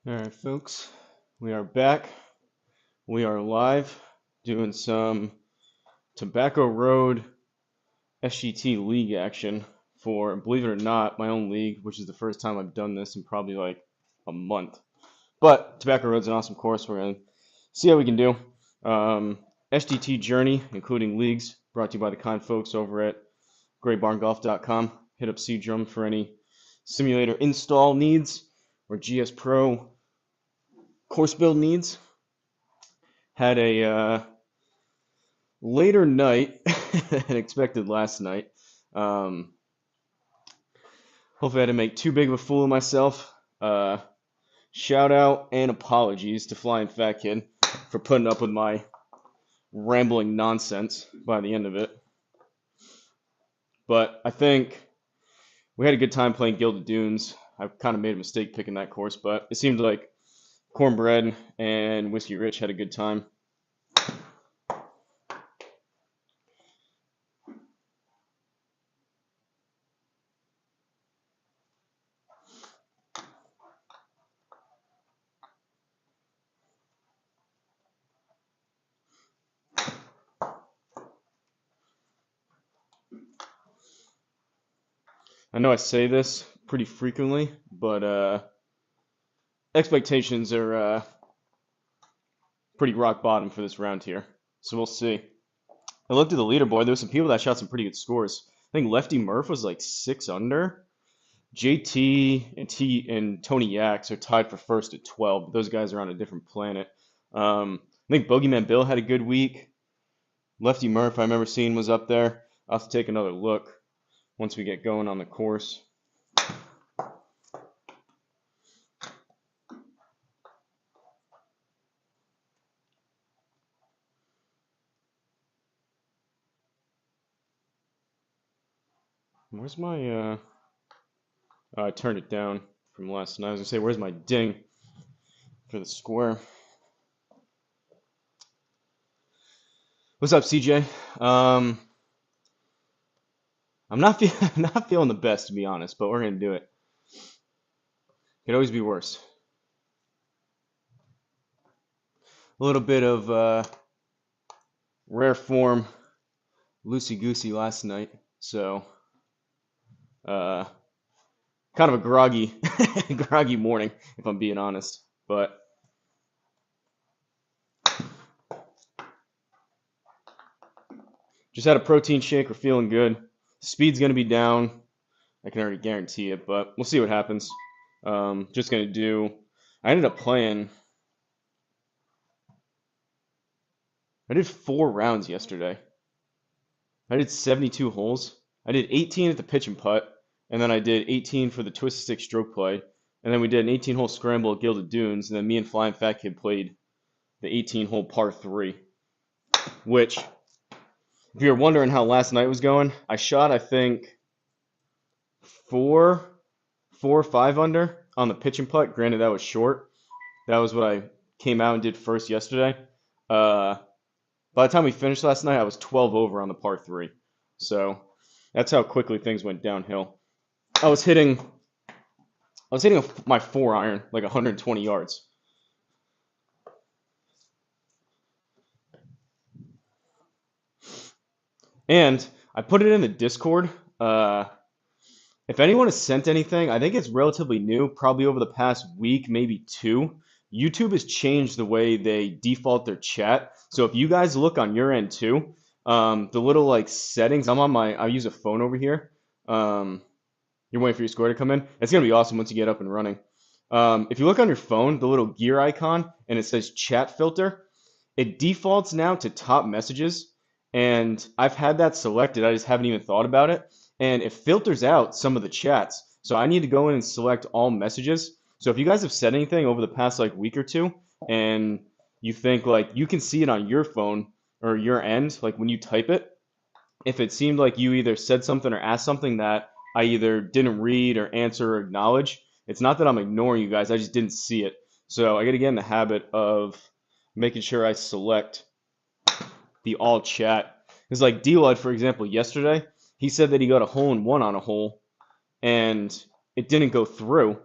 Alright, folks, we are back. We are live doing some Tobacco Road SGT league action for, believe it or not, my own league, which is the first time I've done this in probably like a month. But Tobacco Road's an awesome course. We're going to see how we can do. SGT Journey, including leagues, brought to you by the kind folks over at graybarngolf.com. Hit up C-Drum for any simulator install needs or GSPro course build needs. Had a later night than expected last night. Hopefully I didn't make too big of a fool of myself. Shout out and apologies to Flying Fat Kid for putting up with my rambling nonsense by the end of it. But I think we had a good time playing Gilded Dunes. I kind of made a mistake picking that course, but it seemed like Cornbread and Whiskey Rich had a good time. I know I say this pretty frequently, but expectations are pretty rock bottom for this round here. So we'll see. I looked at the leaderboard. There were some people that shot some pretty good scores. I think Lefty Murph was like 6 under. JT and Tony Yax are tied for first at 12. But those guys are on a different planet. I think Bogeyman Bill had a good week. Lefty Murph, I remember seeing, was up there. I'll have to take another look once we get going on the course. Where's my, oh, I turned it down from last night. I was gonna say, where's my ding for the square? What's up, CJ? I'm not feeling the best, to be honest, but we're gonna do it. Could always be worse. A little bit of rare form, loosey goosey last night, so kind of a groggy, groggy morning, if I'm being honest. But just had a protein shake. We're feeling good. Speed's gonna be down. I can already guarantee it, but we'll see what happens. Just gonna do. I ended up playing. I did 4 rounds yesterday. I did 72 holes. I did 18 at the pitch and putt, and then I did 18 for the twisted stick stroke play, and then we did an 18-hole scramble at Gilded Dunes, and then me and Flying Fat Kid played the 18-hole par 3, which, if you're wondering how last night was going, I shot, I think, 4 or 5 under on the pitch and putt. Granted, that was short. That was what I came out and did first yesterday. By the time we finished last night, I was 12 over on the par 3. So that's how quickly things went downhill. I was hitting my 4-iron like 120 yards. And I put it in the Discord. If anyone has sent anything, I think it's relatively new, probably over the past week, maybe 2. YouTube has changed the way they default their chat. So if you guys look on your end too, the little like settings, I use a phone over here. You're waiting for your score to come in. It's gonna be awesome once you get up and running. If you look on your phone, the little gear icon, and it says chat filter, it defaults now to top messages. And I've had that selected. I just haven't even thought about it. And it filters out some of the chats. So I need to go in and select all messages. So if you guys have said anything over the past like week or 2, and you think like you can see it on your phone or your end, like when you type it, if it seemed like you either said something or asked something that I either didn't read or answer or acknowledge, it's not that I'm ignoring you guys, I just didn't see it. So I got to get in the habit of making sure I select the all chat. Because like D-Lud, for example, yesterday, he said that he got a hole in one on a hole and it didn't go through.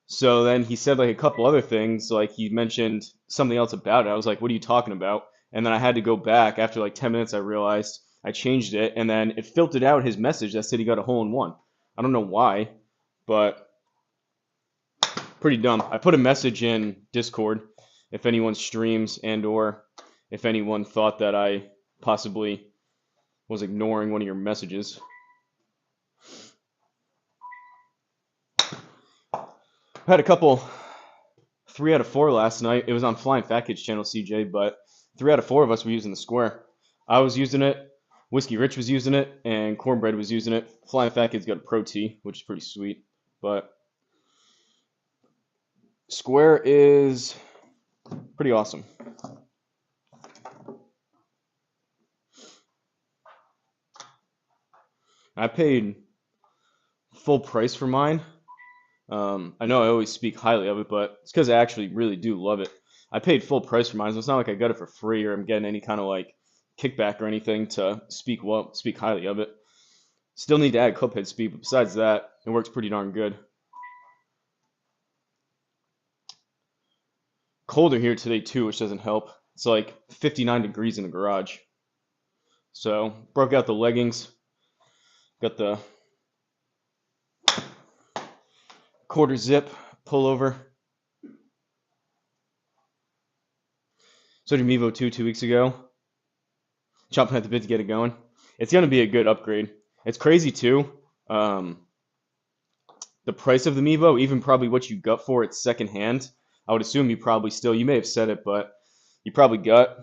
So then he said like a couple other things, like he mentioned something else about it. I was like, what are you talking about? And then I had to go back after like 10 minutes. I realized I changed it, and then it filtered out his message that said he got a hole in one. I don't know why, but pretty dumb. I put a message in Discord if anyone streams and or if anyone thought that I possibly was ignoring one of your messages. I had a couple 3 out of 4 last night. It was on Flying Fat Kids channel, CJ, but 3 out of 4 of us were using the square. I was using it, Whiskey Rich was using it, and Cornbread was using it. Flying Fat Kids got a Pro T, which is pretty sweet. But square is pretty awesome. I paid full price for mine. I know I always speak highly of it, but it's because I actually really do love it. I paid full price for mine, so it's not like I got it for free or I'm getting any kind of like kickback or anything to speak highly of it. Still need to add clip head speed, but besides that, it works pretty darn good. Colder here today too, which doesn't help. It's like 59 degrees in the garage. So broke out the leggings, got the quarter zip pullover. So did Mevo 2 weeks ago. Chomping at the bit to get it going. It's going to be a good upgrade. It's crazy too. The price of the Mevo, even probably what you got for it secondhand. I would assume you may have said it, but you probably got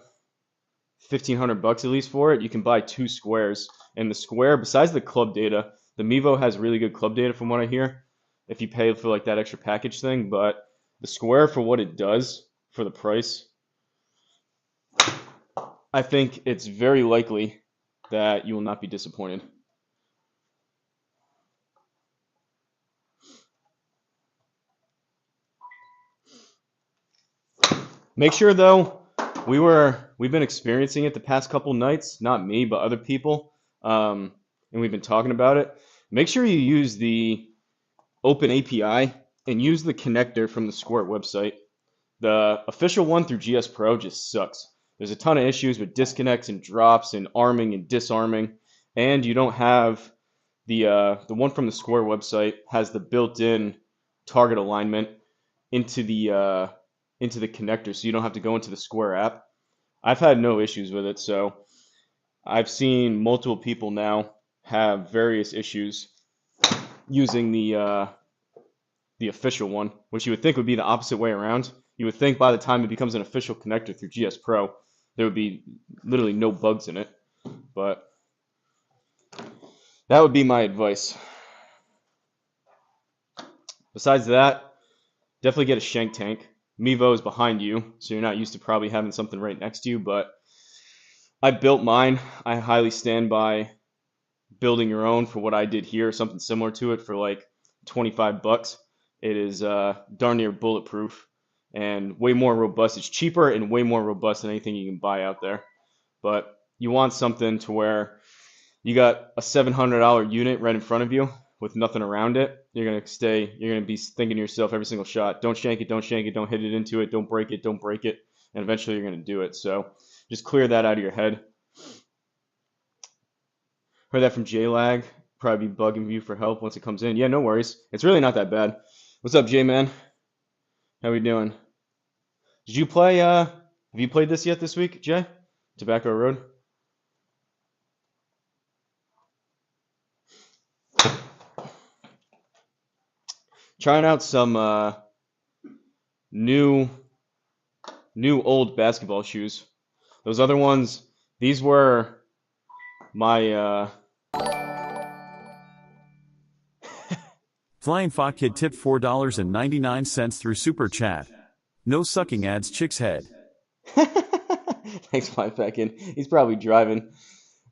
$1,500 at least for it. You can buy 2 squares. And the square, besides the club data, the Mevo has really good club data from what I hear, if you pay for like that extra package thing. But the square, for what it does for the price, I think it's very likely that you will not be disappointed. Make sure though, we've been experiencing it the past couple nights, not me, but other people, and we've been talking about it. Make sure you use the Open API and use the connector from the Squirt website. The official one through GSPro just sucks. There's a ton of issues with disconnects and drops and arming and disarming, and you don't have the one from the Square website has the built-in target alignment into the connector, so you don't have to go into the Square app. I've had no issues with it, so I've seen multiple people now have various issues using the official one, which you would think would be the opposite way around. You would think by the time it becomes an official connector through GSPro, there would be literally no bugs in it, but that would be my advice. Besides that, definitely get a shank tank. Mevo is behind you, so you're not used to probably having something right next to you, but I built mine. I highly stand by building your own for what I did here, something similar to it for like $25. It is darn near bulletproof and way more robust. It's cheaper and way more robust than anything you can buy out there. But you want something to where you got a $700 unit right in front of you with nothing around it. You're gonna be thinking to yourself every single shot, don't shank it, don't hit it into it, don't break it, and eventually you're gonna do it. So just clear that out of your head. Heard that from J-Lag. Probably be bugging you for help once it comes in. Yeah, no worries. It's really not that bad. What's up, J-Man? How we doing? Did you play, have you played this yet this week, Jay? Tobacco Road? Trying out some new old basketball shoes. Those other ones, these were my Flying Fat Kid tipped $4.99 through Super Chat. No sucking ads, chick's head. Thanks, Flying Fat Kid. He's probably driving.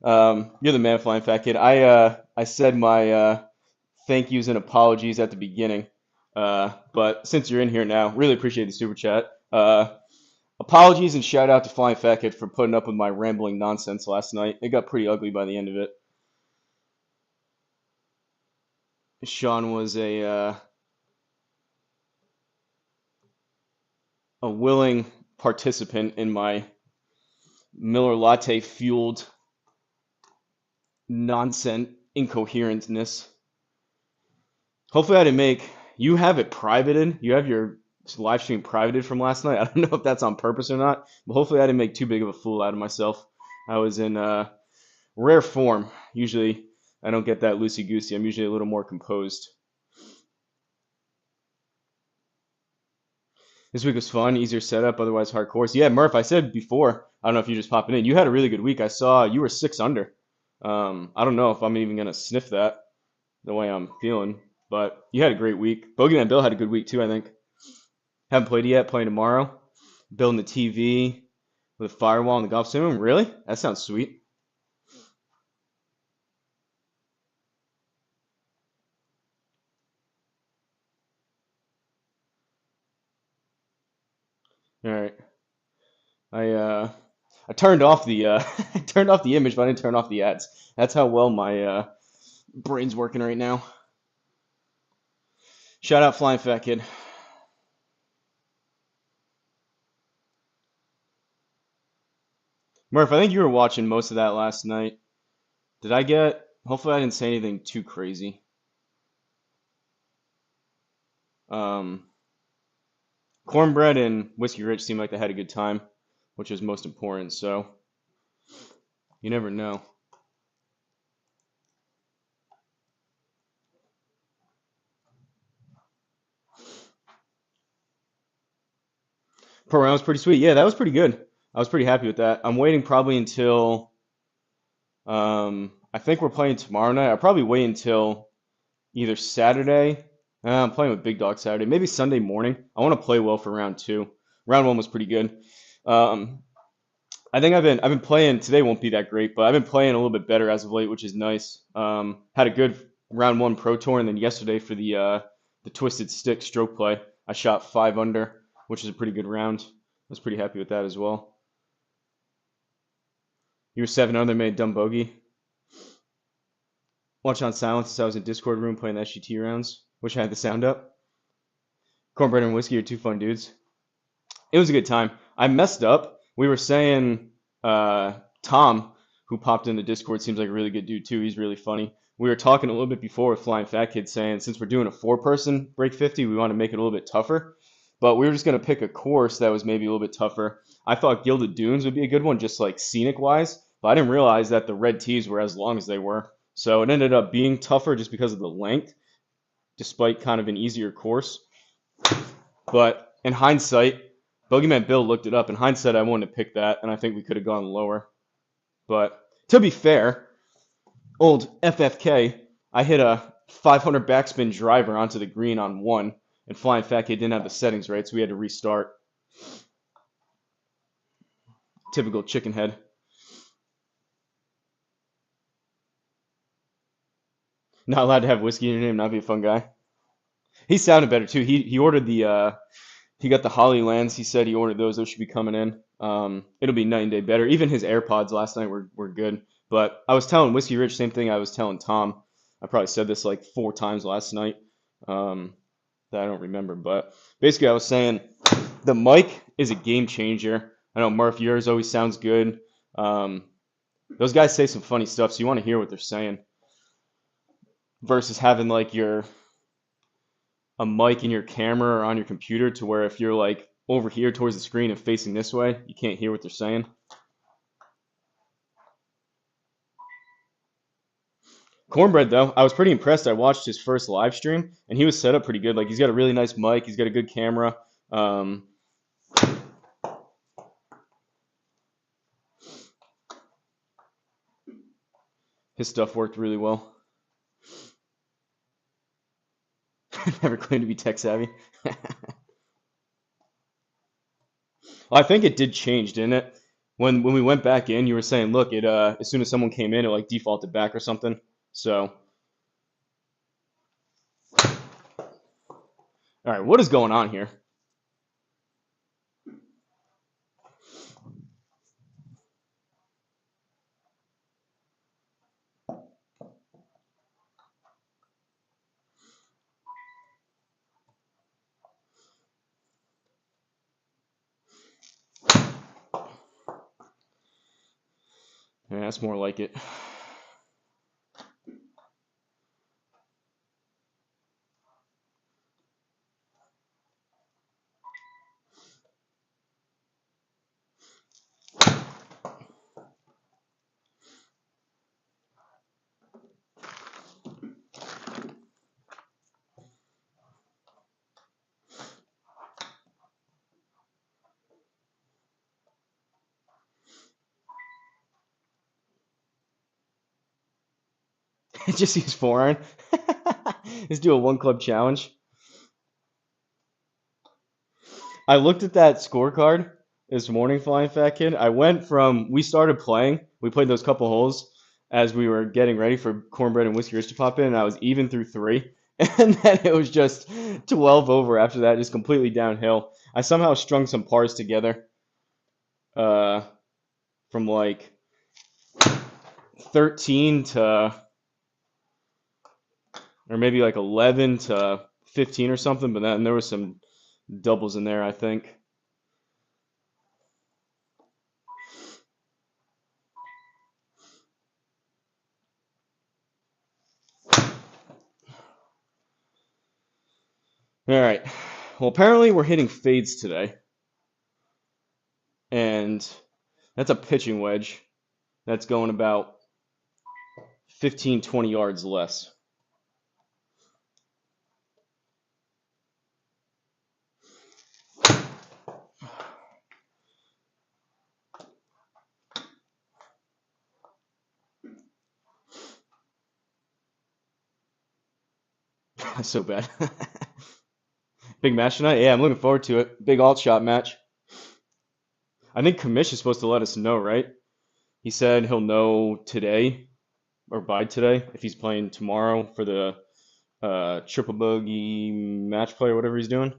You're the man, Flying Fat Kid. I said my thank yous and apologies at the beginning, but since you're in here now, really appreciate the super chat. Apologies and shout out to Flying Fat Kid for putting up with my rambling nonsense last night. It got pretty ugly by the end of it. Sean was a a willing participant in my Miller Latte fueled nonsense incoherentness. Hopefully I didn't make you have it privated. You have your live stream privated from last night. I don't know if that's on purpose or not, but hopefully I didn't make too big of a fool out of myself. I was in rare form. Usually I don't get that loosey goosey. I'm usually a little more composed. This week was fun, easier setup, otherwise hard course. Yeah, Murph, I said before, I don't know if you're just popping in. You had a really good week. I saw you were 6 under. I don't know if I'm even gonna sniff that the way I'm feeling, but you had a great week. Bogeyman Bill had a good week too, I think. Haven't played yet, playing tomorrow. Building the TV with a firewall in the golf sim room. Really? That sounds sweet. All right. I turned off the I turned off the image, but I didn't turn off the ads. That's how well my brain's working right now. Shout out Flying Fat Kid. Murph, I think you were watching most of that last night. Did I get? Hopefully, I didn't say anything too crazy. Um, Cornbread and Whiskey Rich seemed like they had a good time, which is most important. So you never know. Pro round was pretty sweet. Yeah, that was pretty good. I was pretty happy with that. I'm waiting probably until I think we're playing tomorrow night. I'll probably wait until either Saturday. I'm playing with Big Dog Saturday. Maybe Sunday morning. I want to play well for round two. Round one was pretty good. Um, I think I've been playing. Today won't be that great, but I've been playing a little bit better as of late, which is nice. Had a good round one pro tour, and then yesterday for the Twisted Stick stroke play, I shot 5 under, which is a pretty good round. I was pretty happy with that as well. You were 7 under, made a dumb bogey. Watch on silence since I was in Discord room playing the SGT rounds. Wish I had the sound up. Cornbread and Whiskey are two fun dudes. It was a good time. I messed up. We were saying Tom, who popped in the Discord, seems like a really good dude too. He's really funny. We were talking a little bit before with Flying Fat Kid saying since we're doing a 4-person break 50, we want to make it a little bit tougher. But we were just going to pick a course that was maybe a little bit tougher. I thought Gilded Dunes would be a good one, just like scenic wise. But I didn't realize that the red tees were as long as they were. So it ended up being tougher just because of the length, despite kind of an easier course. But in hindsight, Bogeyman Bill looked it up. In hindsight, I wanted to pick that, and I think we could have gone lower. But to be fair, old FFK, I hit a 500 backspin driver onto the green on one, and Flying Fat Kid didn't have the settings right, so we had to restart. Typical chicken head. Not allowed to have whiskey in your name, not be a fun guy. He sounded better too. He ordered the he got the Hollylands. He said he ordered those. Those should be coming in. It'll be night and day better. Even his AirPods last night were good. But I was telling Whiskey Rich, same thing I was telling Tom. I probably said this like 4 times last night that I don't remember. But basically, I was saying the mic is a game changer. I know, Murph, yours always sounds good. Um, those guys say some funny stuff, so you want to hear what they're saying versus having like a mic in your camera or on your computer to where if you're like over here towards the screen and facing this way, you can't hear what they're saying. Cornbread, though, I was pretty impressed. I watched his first live stream, and he was set up pretty good. Like, he's got a really nice mic. He's got a good camera. His stuff worked really well. Never claimed to be tech savvy. I think it did change, didn't it? When we went back in, you were saying, look, it as soon as someone came in, it like defaulted back or something. So, all right, what is going on here? Yeah, that's more like it. Just use 4-iron. Let's do a 1 club challenge. I looked at that scorecard this morning, Flying Fat Kid. We started playing, we played those couple holes as we were getting ready for Cornbread and Whiskey Rich to pop in, and I was even through 3. And then it was just 12 over after that, just completely downhill. I somehow strung some pars together uh, from like 13 to, or maybe like 11 to 15 or something, but then there was some doubles in there, I think. All right. Well, apparently we're hitting fades today, and that's a pitching wedge. That's going about 15, 20 yards less. That's so bad. Big match tonight? Yeah, I'm looking forward to it. Big alt shot match. I think Commish is supposed to let us know, right? He said he'll know today or by today if he's playing tomorrow for the triple bogey match play or whatever he's doing.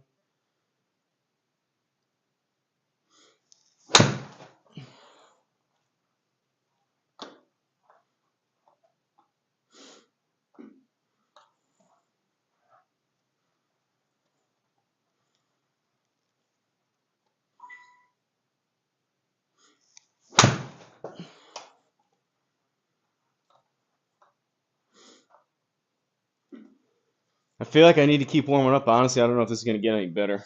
I feel like I need to keep warming up. Honestly, I don't know if this is going to get any better.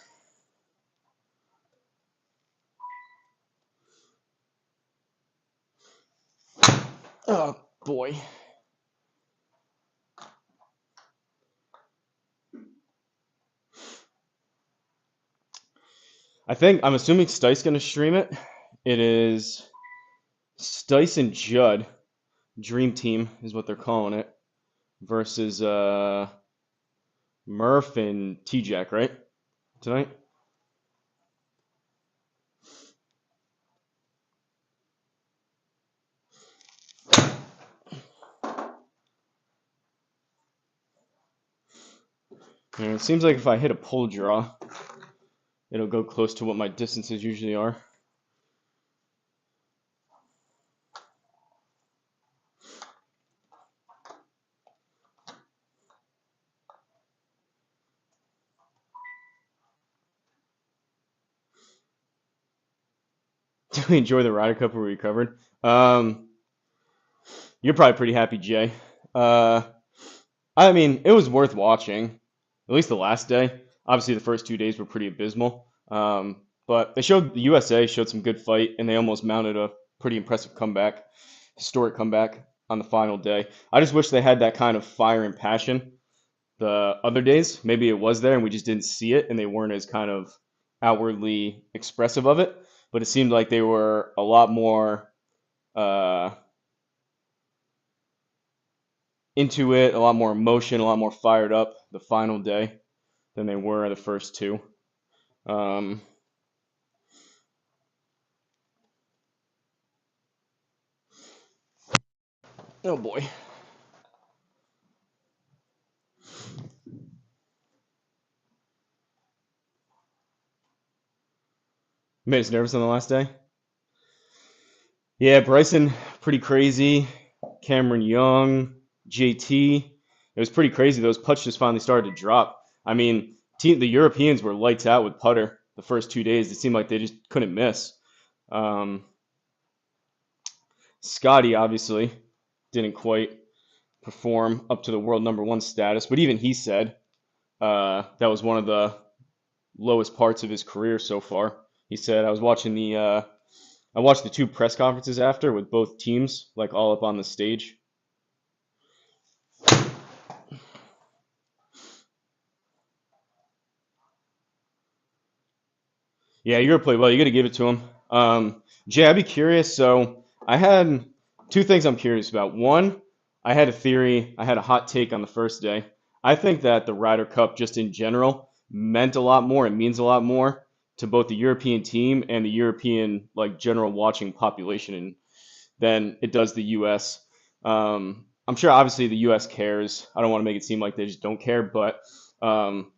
Oh, boy. I'm assuming Stice going to stream it. It is Stice and Judd. Dream Team is what they're calling it. Versus Murph and T-Jack, right? Tonight? And it seems like if I hit a pull draw, it'll go close to what my distances usually are. Do we enjoy the Ryder Cup where we recovered? You're probably pretty happy, Jay. I mean, it was worth watching. At least the last day. Obviously, the first 2 days were pretty abysmal. But the USA showed some good fight, and they almost mounted a pretty impressive comeback, historic comeback on the final day. I just wish they had that kind of fire and passion the other days. Maybe it was there, and we just didn't see it, and they weren't as kind of outwardly expressive of it. But it seemed like they were a lot more into it, a lot more emotion, a lot more fired up the final day than they were the first two. Oh boy. Made us nervous on the last day. Yeah, Bryson, pretty crazy. Cameron Young, JT. It was pretty crazy. Those putts just finally started to drop. I mean, the Europeans were lights out with putter the first 2 days. It seemed like they just couldn't miss. Scotty obviously didn't quite perform up to the world number one status, but even he said that was one of the lowest parts of his career so far. He said, I watched the two press conferences after with both teams like all up on the stage. Yeah, you're gonna play well. You got to give it to him. Jay, I'd be curious. So I had two things I'm curious about. One, I had a theory. I had a hot take on the first day. I think that the Ryder Cup, just in general, meant a lot more. It means a lot more to both the European team and the European like general watching population, than it does the U.S. I'm sure obviously the U.S. cares. I don't want to make it seem like they just don't care, but um,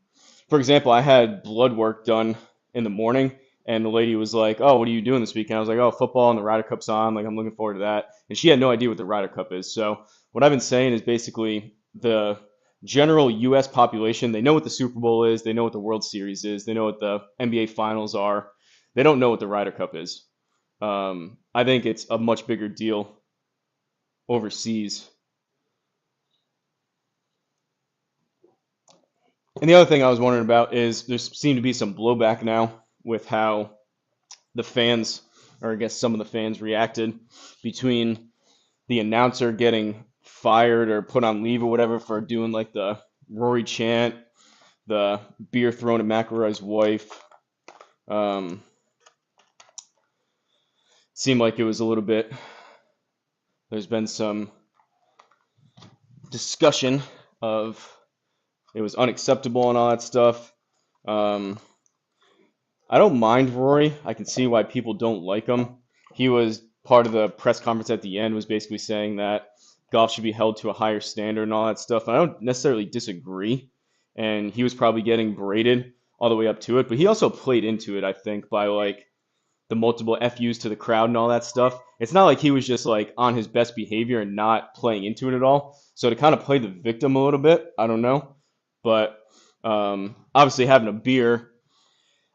for example, I had blood work done in the morning, and the lady was like, "Oh, what are you doing this weekend?" I was like, "Oh, football and the Ryder Cup's on. Like, I'm looking forward to that." And she had no idea what the Ryder Cup is. So what I've been saying is basically the general U.S. population, they know what the Super Bowl is, they know what the World Series is, they know what the NBA Finals are. They don't know what the Ryder Cup is. I think it's a much bigger deal overseas. And the other thing I was wondering about is there seemed to be some blowback now with how the fans, or I guess some of the fans, reacted between the announcer getting fired or put on leave or whatever for doing like the Rory chant, the beer thrown at McIlroy's wife. Um, Seemed like it was a little bit. There's been some discussion of it was unacceptable and all that stuff. Um, I don't mind Rory. I can see why people don't like him. He was part of the press conference at the end, was basically saying that golf should be held to a higher standard and all that stuff. I don't necessarily disagree. And he was probably getting berated all the way up to it, but he also played into it, I think, by like the multiple FUs to the crowd and all that stuff. It's not like he was just like on his best behavior and not playing into it at all. So to kind of play the victim a little bit, I don't know. But obviously having a beer,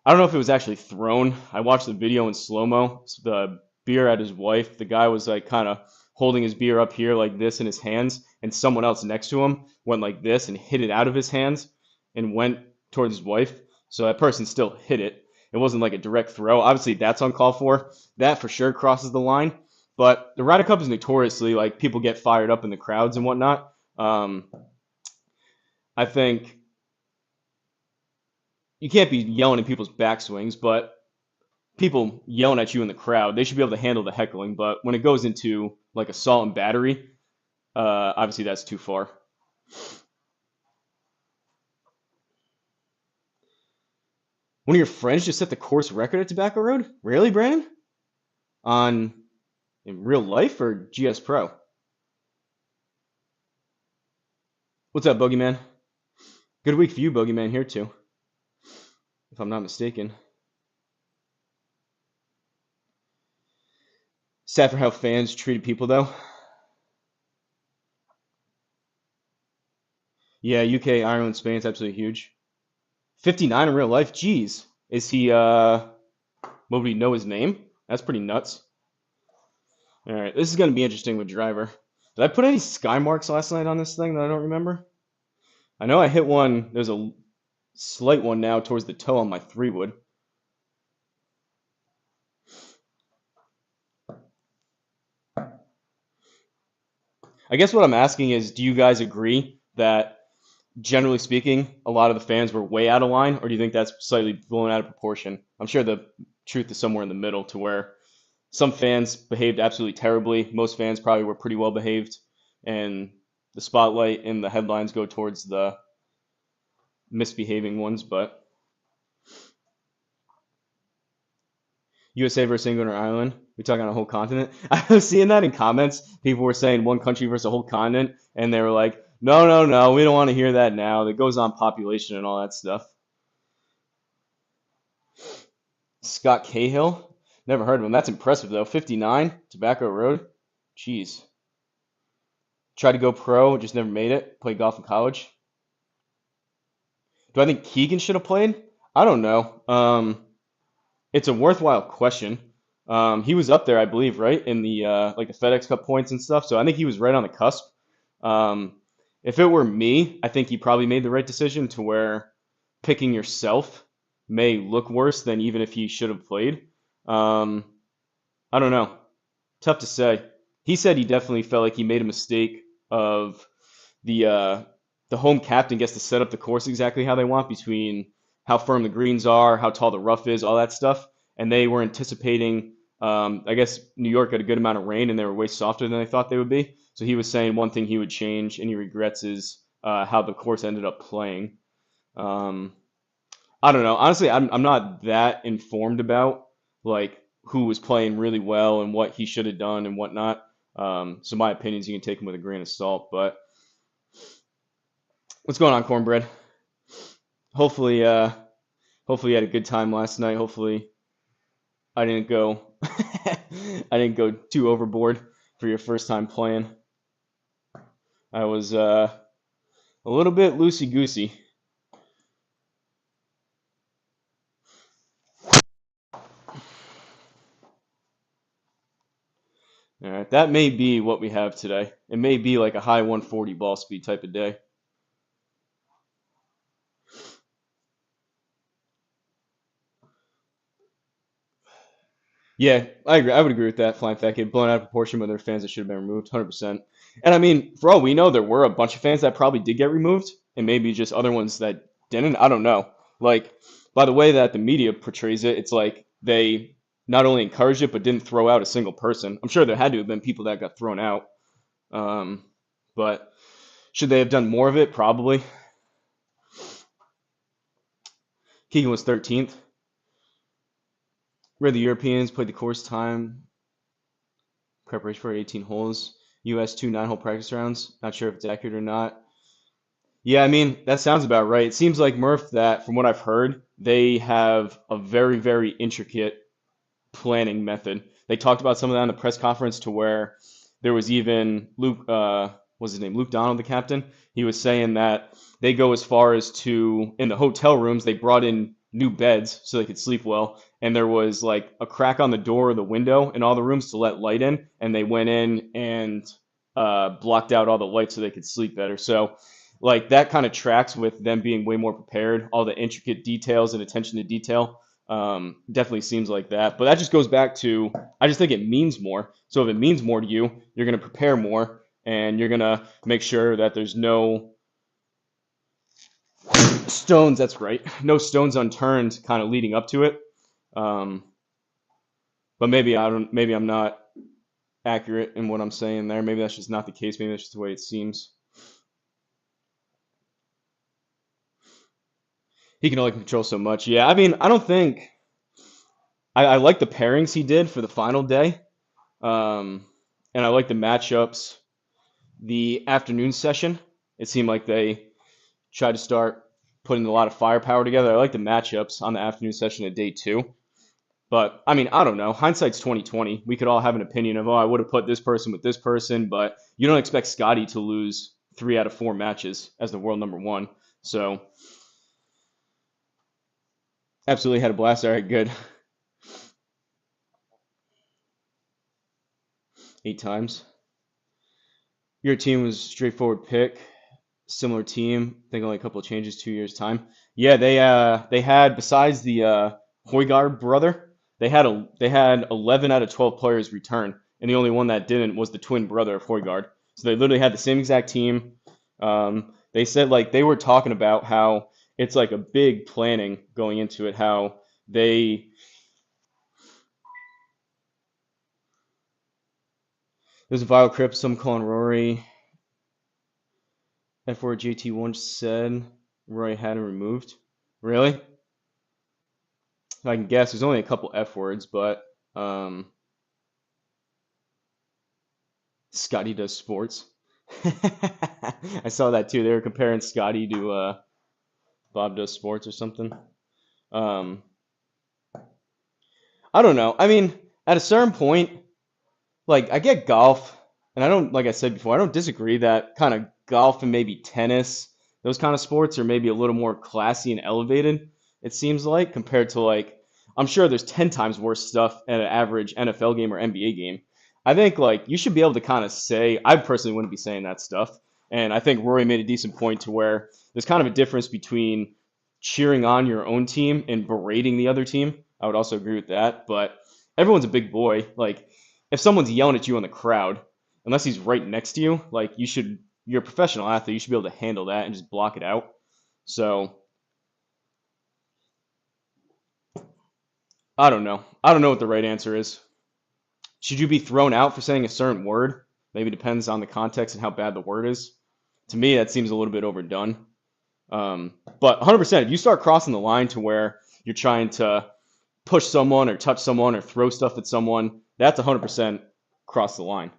I don't know if it was actually thrown. I watched the video in slow mo. The beer at his wife. The guy was like kind of holding his beer up here like this in his hands, and someone else next to him went like this and hit it out of his hands and went towards his wife. So that person still hit it. It wasn't like a direct throw. Obviously, that's uncalled for. That for sure crosses the line. But the Ryder Cup is notoriously like people get fired up in the crowds and whatnot. I think you can't be yelling at people's backswings, but people yelling at you in the crowd, they should be able to handle the heckling. But when it goes into like assault and battery, obviously that's too far. One of your friends just set the course record at Tobacco Road? Really, Brandon? On in real life or GSPro? What's up, Boogeyman? Good week for you, Boogeyman, here too, if I'm not mistaken. Sad for how fans treated people, though. Yeah, UK, Ireland, Spain is absolutely huge. 59 in real life? Jeez. Is he, would we know his name? That's pretty nuts. All right, this is going to be interesting with driver. Did I put any sky marks last night on this thing that I don't remember? I know I hit one. There's a slight one now towards the toe on my 3-wood. I guess what I'm asking is, do you guys agree that, generally speaking, a lot of the fans were way out of line, or do you think that's slightly blown out of proportion? I'm sure the truth is somewhere in the middle, to where some fans behaved absolutely terribly. Most fans probably were pretty well behaved, and the spotlight and the headlines go towards the misbehaving ones. But USA versus England or Ireland, we talking on a whole continent. I was seeing that in comments. People were saying one country versus a whole continent, and they were like, "No, no, no, we don't want to hear that now. That goes on population and all that stuff." Scott Cahill, never heard of him. That's impressive though. 59, Tobacco Road. Jeez. Tried to go pro, just never made it. Played golf in college. Do I think Keegan should have played? I don't know. It's a worthwhile question. He was up there, I believe, right in the like the FedEx Cup points and stuff. So I think he was right on the cusp. Um, if it were me, I think he probably made the right decision to where picking yourself may look worse than even if he should have played. Um, I don't know. Tough to say. He said he definitely felt like he made a mistake of the uh, the home captain gets to set up the course exactly how they want between how firm the greens are, how tall the rough is, all that stuff. And they were anticipating, I guess New York had a good amount of rain and they were way softer than they thought they would be. So he was saying one thing he would change and he regrets is how the course ended up playing. Um, I don't know. Honestly, I'm not that informed about like who was playing really well and what he should have done and whatnot. So my opinions you can take them with a grain of salt. But what's going on, Cornbread? Hopefully, hopefully you had a good time last night. Hopefully I didn't go I didn't go too overboard for your first time playing. I was a little bit loosey goosey. All right, that may be what we have today. It may be like a high 140 ball speed type of day. Yeah, I agree. I would agree with that. Flying Fat Kid blown out of proportion, but there are fans that should have been removed, 100%. And I mean, for all we know, there were a bunch of fans that probably did get removed, and maybe just other ones that didn't. I don't know. Like, by the way that the media portrays it, it's like they not only encouraged it, but didn't throw out a single person. I'm sure there had to have been people that got thrown out. Um, but should they have done more of it? Probably. Keegan was 13th. Read the Europeans, played the course time, preparation for 18 holes. US 2 9-hole practice rounds. Not sure if it's accurate or not. Yeah, I mean, that sounds about right. It seems like Murph that, from what I've heard, they have a very, very intricate planning method. They talked about some of that in the press conference to where there was even Luke, what's his name? Luke Donald, the captain. He was saying that they go as far as to, in the hotel rooms, they brought in new beds so they could sleep well. And there was like a crack on the door or the window in all the rooms to let light in. And they went in and blocked out all the lights so they could sleep better. So, like, that kind of tracks with them being way more prepared, all the intricate details and attention to detail. Definitely seems like that. But that just goes back to I just think it means more. So if it means more to you, you're going to prepare more and you're going to make sure that there's no stones, that's right, no stones unturned kind of leading up to it. Um, but maybe I'm not accurate in what I'm saying there. Maybe that's just not the case. Maybe that's just the way it seems. He can only control so much. Yeah, I mean, I don't think I like the pairings he did for the final day. Um, and I like the matchups. The afternoon session, it seemed like they tried to start putting a lot of firepower together. I like the matchups on the afternoon session at day two. But I mean, I don't know. Hindsight's 2020. We could all have an opinion of, oh, I would have put this person with this person, but you don't expect Scotty to lose 3 out of 4 matches as the world number one. So absolutely had a blast. All right, good. 8 times. Your team was straightforward pick. Similar team. I think only a couple of changes, 2 years time. Yeah, they had besides the Hoygaard brother, they had 11 out of 12 players return, and the only one that didn't was the twin brother of Hoygaard. So they literally had the same exact team. They said like they were talking about how it's like a big planning going into it. How they there's a viral clip some calling Rory F4 JT once said Roy had him removed. Really? If I can guess, there's only a couple F words, but um, Scotty does sports. I saw that too. They were comparing Scotty to Bob does sports or something. Um, I don't know. I mean, at a certain point, like I get golf, and I don't, like I said before, I don't disagree that kind of golf and maybe tennis, those kind of sports are maybe a little more classy and elevated. It seems like compared to like I'm sure there's 10 times worse stuff at an average NFL game or NBA game. I think like you should be able to kind of say, I personally wouldn't be saying that stuff. And I think Rory made a decent point to where there's kind of a difference between cheering on your own team and berating the other team. I would also agree with that, but everyone's a big boy. Like if someone's yelling at you in the crowd, unless he's right next to you, like you're a professional athlete, you should be able to handle that and just block it out. So I don't know. I don't know what the right answer is. Should you be thrown out for saying a certain word? Maybe depends on the context and how bad the word is. To me, that seems a little bit overdone. But 100%, if you start crossing the line to where you're trying to push someone or touch someone or throw stuff at someone, that's 100% cross the line.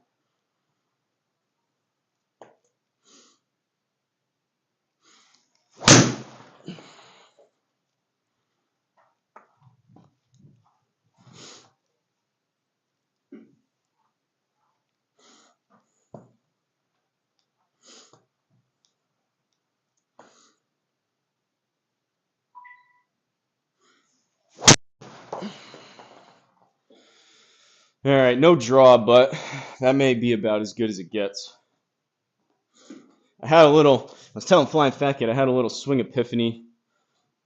All right, no draw, but that may be about as good as it gets. I was telling Flying Fat Kid, I had a little swing epiphany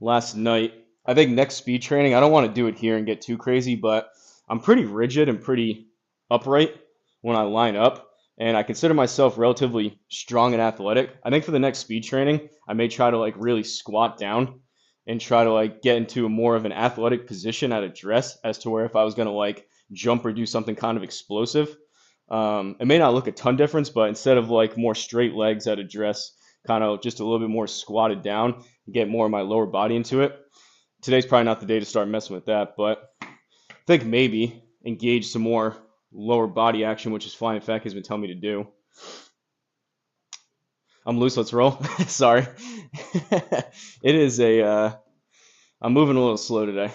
last night. I think next speed training, I don't want to do it here and get too crazy, but I'm pretty rigid and pretty upright when I line up, and I consider myself relatively strong and athletic. I think for the next speed training, I may try to like really squat down and try to like get into a more of an athletic position at a dress as to where if I was going to like jump or do something kind of explosive. It may not look a ton difference, but instead of like more straight legs at a dress, kind of just a little bit more squatted down, get more of my lower body into it. Today's probably not the day to start messing with that, but I think maybe engage some more lower body action, which is Flying Fat has been telling me to do. I'm loose, let's roll. Sorry. It is I'm moving a little slow today.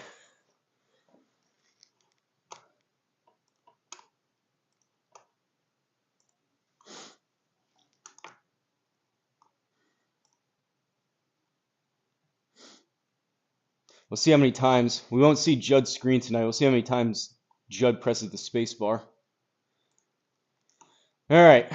We'll see how many times. We won't see Judd's screen tonight. We'll see how many times Judd presses the space bar. All right.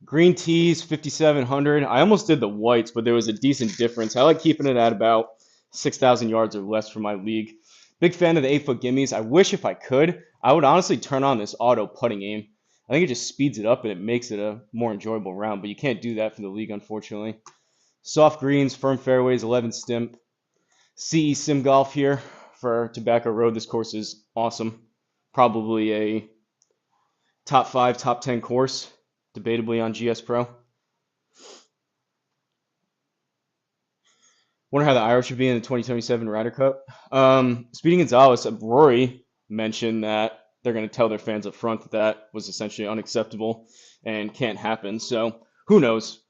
Green tees, 5,700. I almost did the whites, but there was a decent difference. I like keeping it at about 6,000 yards or less for my league. Big fan of the 8-foot gimmies. I wish if I could, I would honestly turn on this auto putting aim. I think it just speeds it up and it makes it a more enjoyable round, but you can't do that for the league, unfortunately. Soft greens, firm fairways, 11 stimp. CE Sim Golf here for Tobacco Road. This course is awesome. Probably a top 5, top 10 course, debatably on GSPro. Wonder how the Irish should be in the 2027 Ryder Cup. Speedy Gonzalez, Rory mentioned that they're going to tell their fans up front that that was essentially unacceptable and can't happen. So who knows?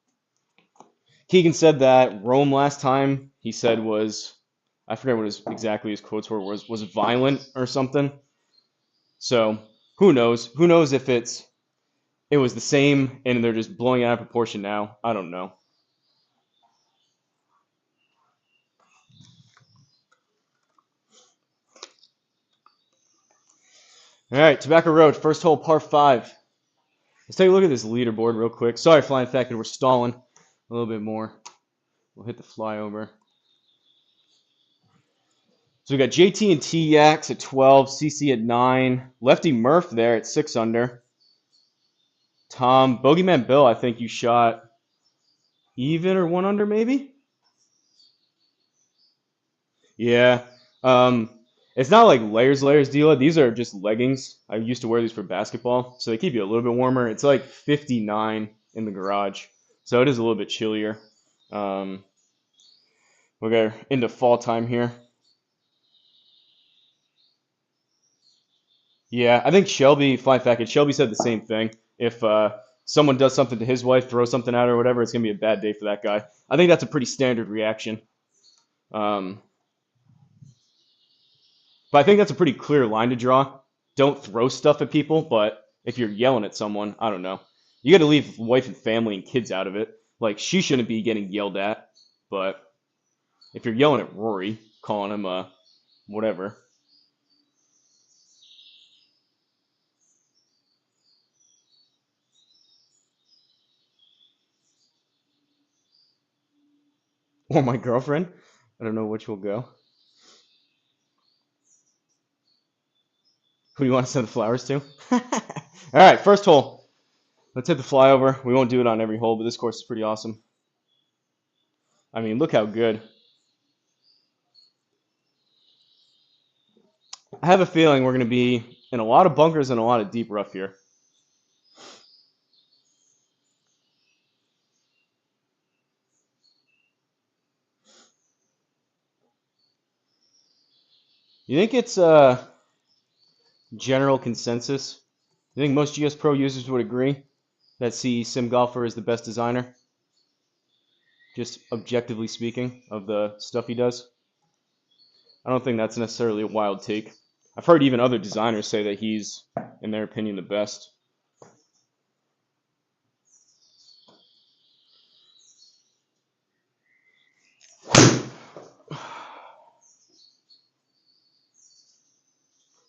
Keegan said that Rome last time he said was, I forget what exactly his quotes were, was violent or something. So who knows? Who knows if it was the same and they're just blowing it out of proportion now? I don't know. All right, Tobacco Road, first hole, par 5. Let's take a look at this leaderboard real quick. Sorry, Flying Fat Kid, we're stalling a little bit more. We'll hit the flyover. So we got JT and T-Yax at 12, CC at 9, Lefty Murph there at 6 under. Tom, Bogeyman Bill, I think you shot even or 1 under maybe? Yeah. It's not like layers deal. These are just leggings. I used to wear these for basketball, so they keep you a little bit warmer. It's like 59 in the garage, so it is a little bit chillier. We'll go into fall time here. Yeah, I think Shelby, Fly Fact, Shelby said the same thing. If someone does something to his wife, throws something at her or whatever, it's going to be a bad day for that guy. I think that's a pretty standard reaction. But I think that's a pretty clear line to draw. Don't throw stuff at people, but if you're yelling at someone, I don't know. You got to leave wife and family and kids out of it. Like, she shouldn't be getting yelled at, but if you're yelling at Rory, calling him whatever, Or my girlfriend. I don't know which will go. Who do you want to send the flowers to? Alright, first hole. Let's hit the flyover. We won't do it on every hole, but this course is pretty awesome. I mean, look how good. I have a feeling we're going to be in a lot of bunkers and a lot of deep rough here. You think it's general consensus? You think most GSPro users would agree that CE Sim Golfer is the best designer? Just objectively speaking, of the stuff he does? I don't think that's necessarily a wild take. I've heard even other designers say that he's, in their opinion, the best.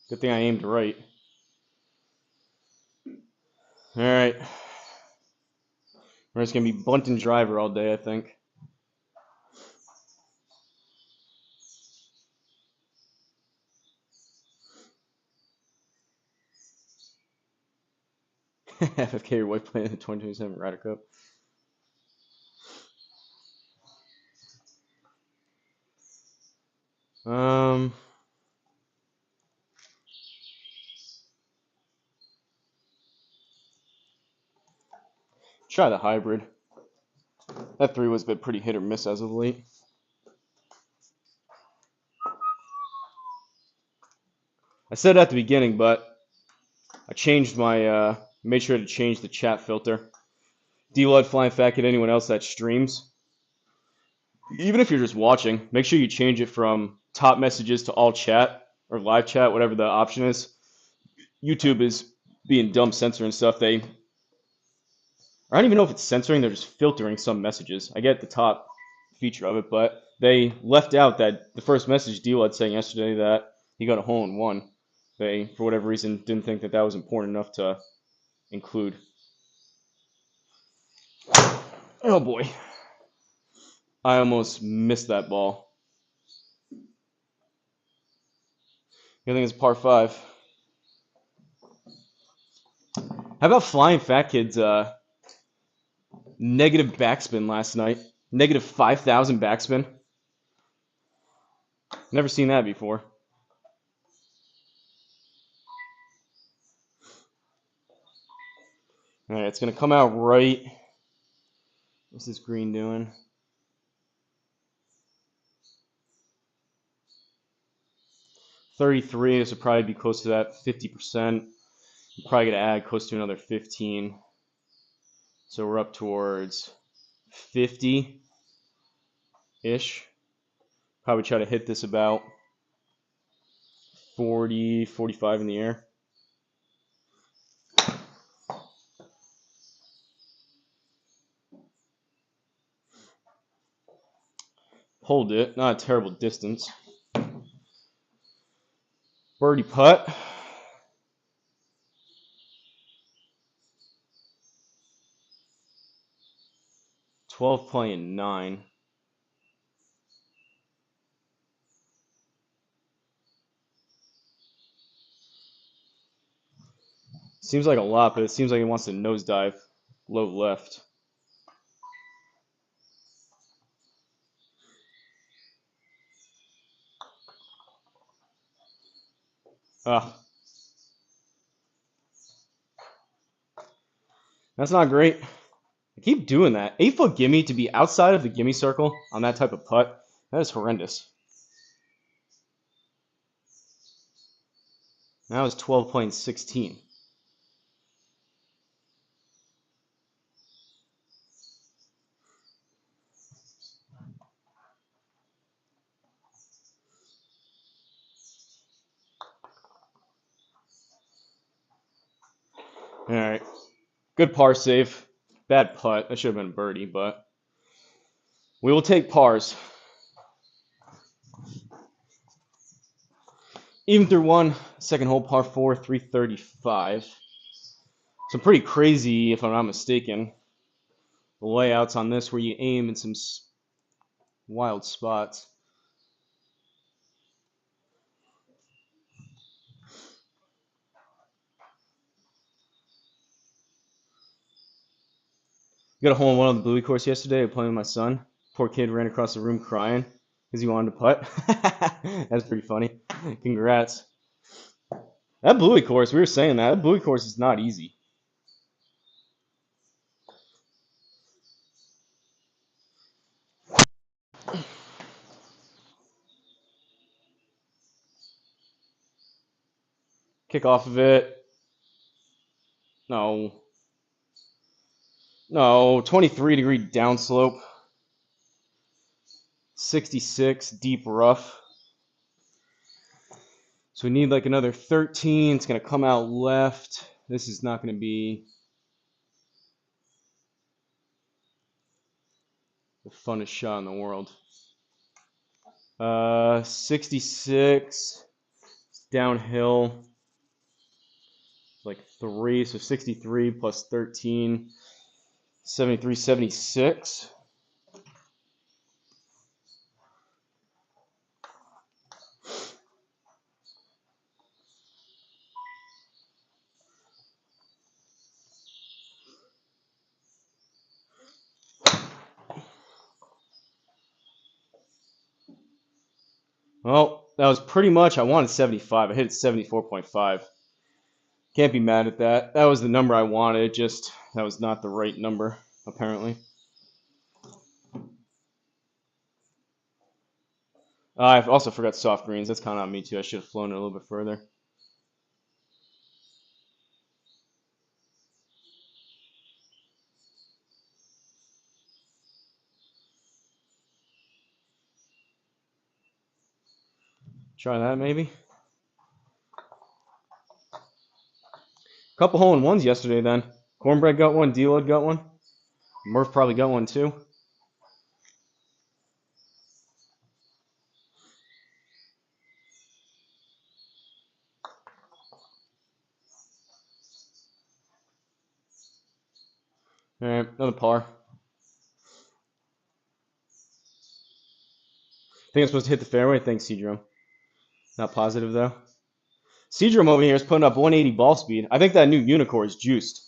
Good thing I aimed right. Alright. We're just going to be bunting driver all day, I think. FFK, your wife playing the 2027 Ryder Cup. Try the hybrid. That 3 was a bit pretty hit or miss as of late. I said at the beginning, but I changed my, made sure to change the chat filter. D-Lud, Flying Fat Kid, anyone else that streams, even if you're just watching, make sure you change it from top messages to all chat or live chat, whatever the option is. YouTube is being dumb censoring stuff. I don't even know if it's censoring, they're just filtering some messages. I get the top feature of it, but they left out that the first message D-Lud saying yesterday that he got a hole in one. They, for whatever reason, didn't think that that was important enough to include. Oh boy. I almost missed that ball. I think it's par 5. How about Flying Fat Kid's negative backspin last night? Negative 5,000 backspin. Never seen that before. Alright, it's going to come out right. What's this green doing? $33. This would probably be close to that 50%. You're probably going to add close to another 15. So we're up towards 50-ish. Probably try to hit this about 40, 45 in the air. Hold it. Not a terrible distance. Birdie putt. 12 playing 9. Seems like a lot, but it seems like he wants to nosedive low left. Ah. That's not great. I keep doing that. 8-foot gimme to be outside of the gimme circle on that type of putt. That is horrendous. Now it's 12 playing 16. Alright. Good par save. Bad putt. That should have been a birdie, but we will take pars. Even through one. Second hole par 4, 335. Some pretty crazy, if I'm not mistaken, layouts on this where you aim in some Wild spots. Got a hole in one on the Bluey course yesterday. Playing with my son. Poor kid ran across the room crying because he wanted to putt. That's pretty funny. Congrats. That Bluey course, we were saying that Bluey course is not easy. Kick off of it. No. No. 23-degree downslope. 66 deep rough. So we need like another 13. It's going to come out left. This is not going to be the funnest shot in the world. 66 downhill, like 3, so 63 plus 13, 73, 76. Well, that was pretty much, I wanted 75. I hit 74.5. Can't be mad at that. That was the number I wanted, just that was not the right number, apparently. I also forgot soft greens. That's kind of on me, too. I should have flown it a little bit further. Try that, maybe. Couple hole-in-ones yesterday, then. Cornbread got one. D-Lud got one. Murph probably got one, too. All right, another par. Think I'm supposed to hit the fairway? Thanks, Seedrum. Not positive, though. Seedrum over here is putting up 180 ball speed. I think that new Unicorn is juiced.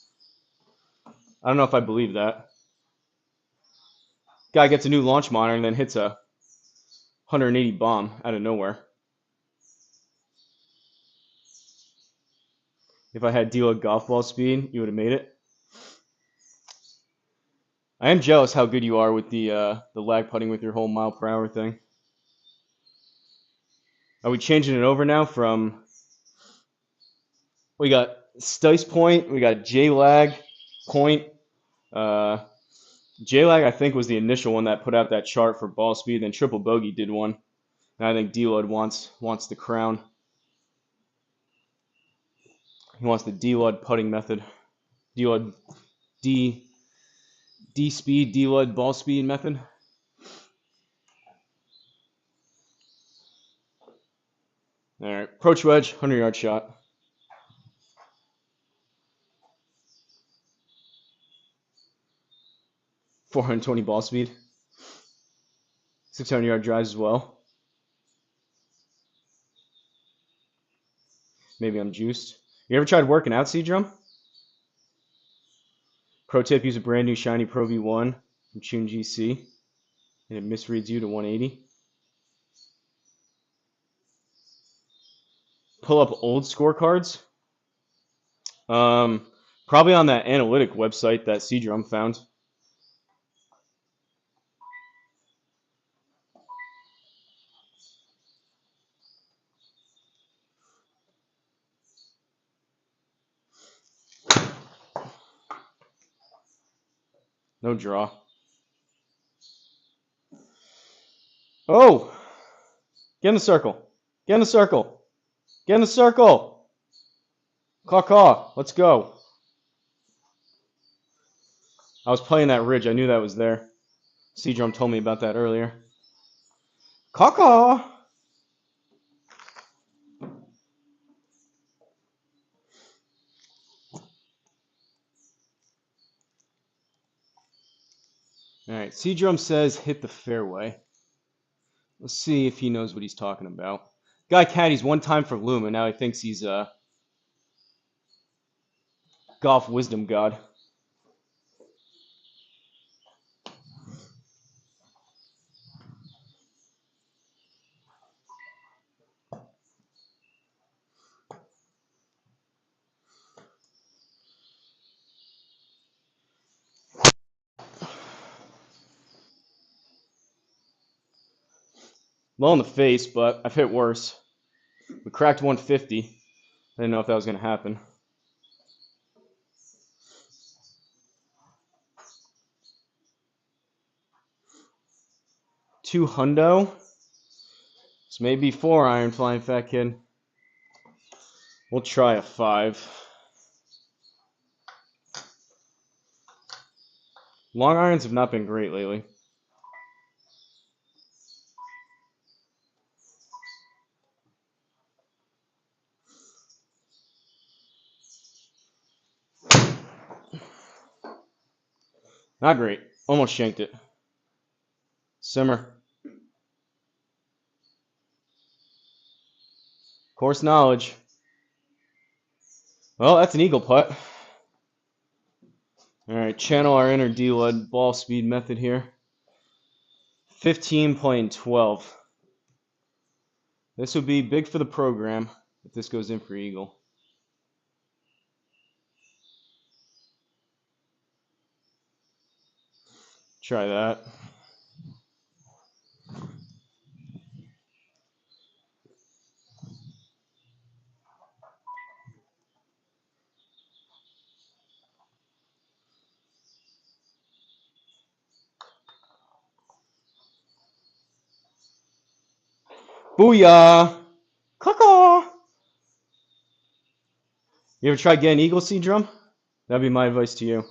I don't know if I believe that. Guy gets a new launch monitor and then hits a 180 bomb out of nowhere. If I had D-Lud golf ball speed, you would have made it. I am jealous how good you are with the lag putting with your whole mile per hour thing. Are we changing it over now from... We got Stice Point, we got J-Lag Point. J-Lag, I think, was the initial one that put out that chart for ball speed. Then Triple Bogey did one. And I think D-Lud wants the crown. He wants the D-Lud putting method. D-Lud D-speed, D-Lud ball speed method. All right, approach wedge, 100-yard shot. 420 ball speed. 600-yard drives as well. Maybe I'm juiced. You ever tried working out, C-Drum? Pro tip, use a brand new shiny Pro V1 from Tune GC, and it misreads you to 180. Pull up old scorecards. Probably on that analytic website that C-Drum found. No draw. Oh! Get in the circle. Get in the circle. Get in the circle. Caw-caw. Let's go. I was playing that ridge. I knew that was there. C-Drum told me about that earlier. Caw-caw. All right. C-Drum says hit the fairway. Let's see if he knows what he's talking about. Guy caddies one time for Luma. Now he thinks he's a golf wisdom god. Low in the face, but I've hit worse. We cracked 150. I didn't know if that was going to happen. 200. This may be 4-iron, flying fat kid. We'll try a 5. Long irons have not been great lately. Not great. Almost shanked it. Simmer. Course knowledge. Well, that's an eagle putt. All right, channel our inner D-Lud ball speed method here. 15 playing 12. This would be big for the program if this goes in for eagle. Try that. Booyah! Caw-caw! You ever try getting eagle seed drum? That'd be my advice to you.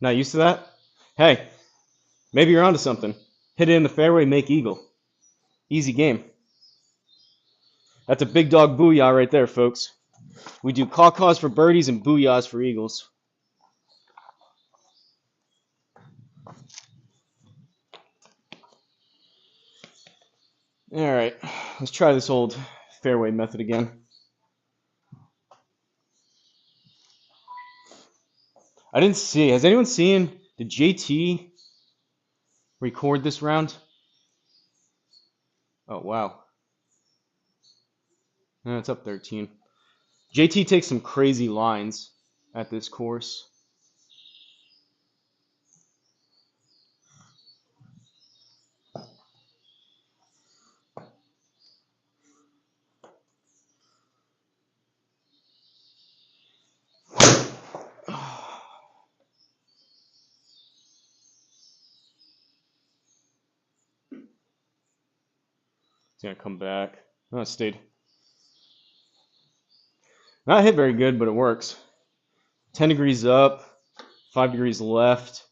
Not used to that? Hey, maybe you're onto something. Hit it in the fairway, make eagle. Easy game. That's a big dog booyah right there, folks. We do caw-caws for birdies and booyahs for eagles. All right, let's try this old fairway method again. I didn't see. Has anyone seen? Did JT record this round? Oh, wow. No, it's up 13. JT takes some crazy lines at this course. It's going to come back. Oh, it stayed. Not hit very good, but it works. 10 degrees up, 5 degrees left.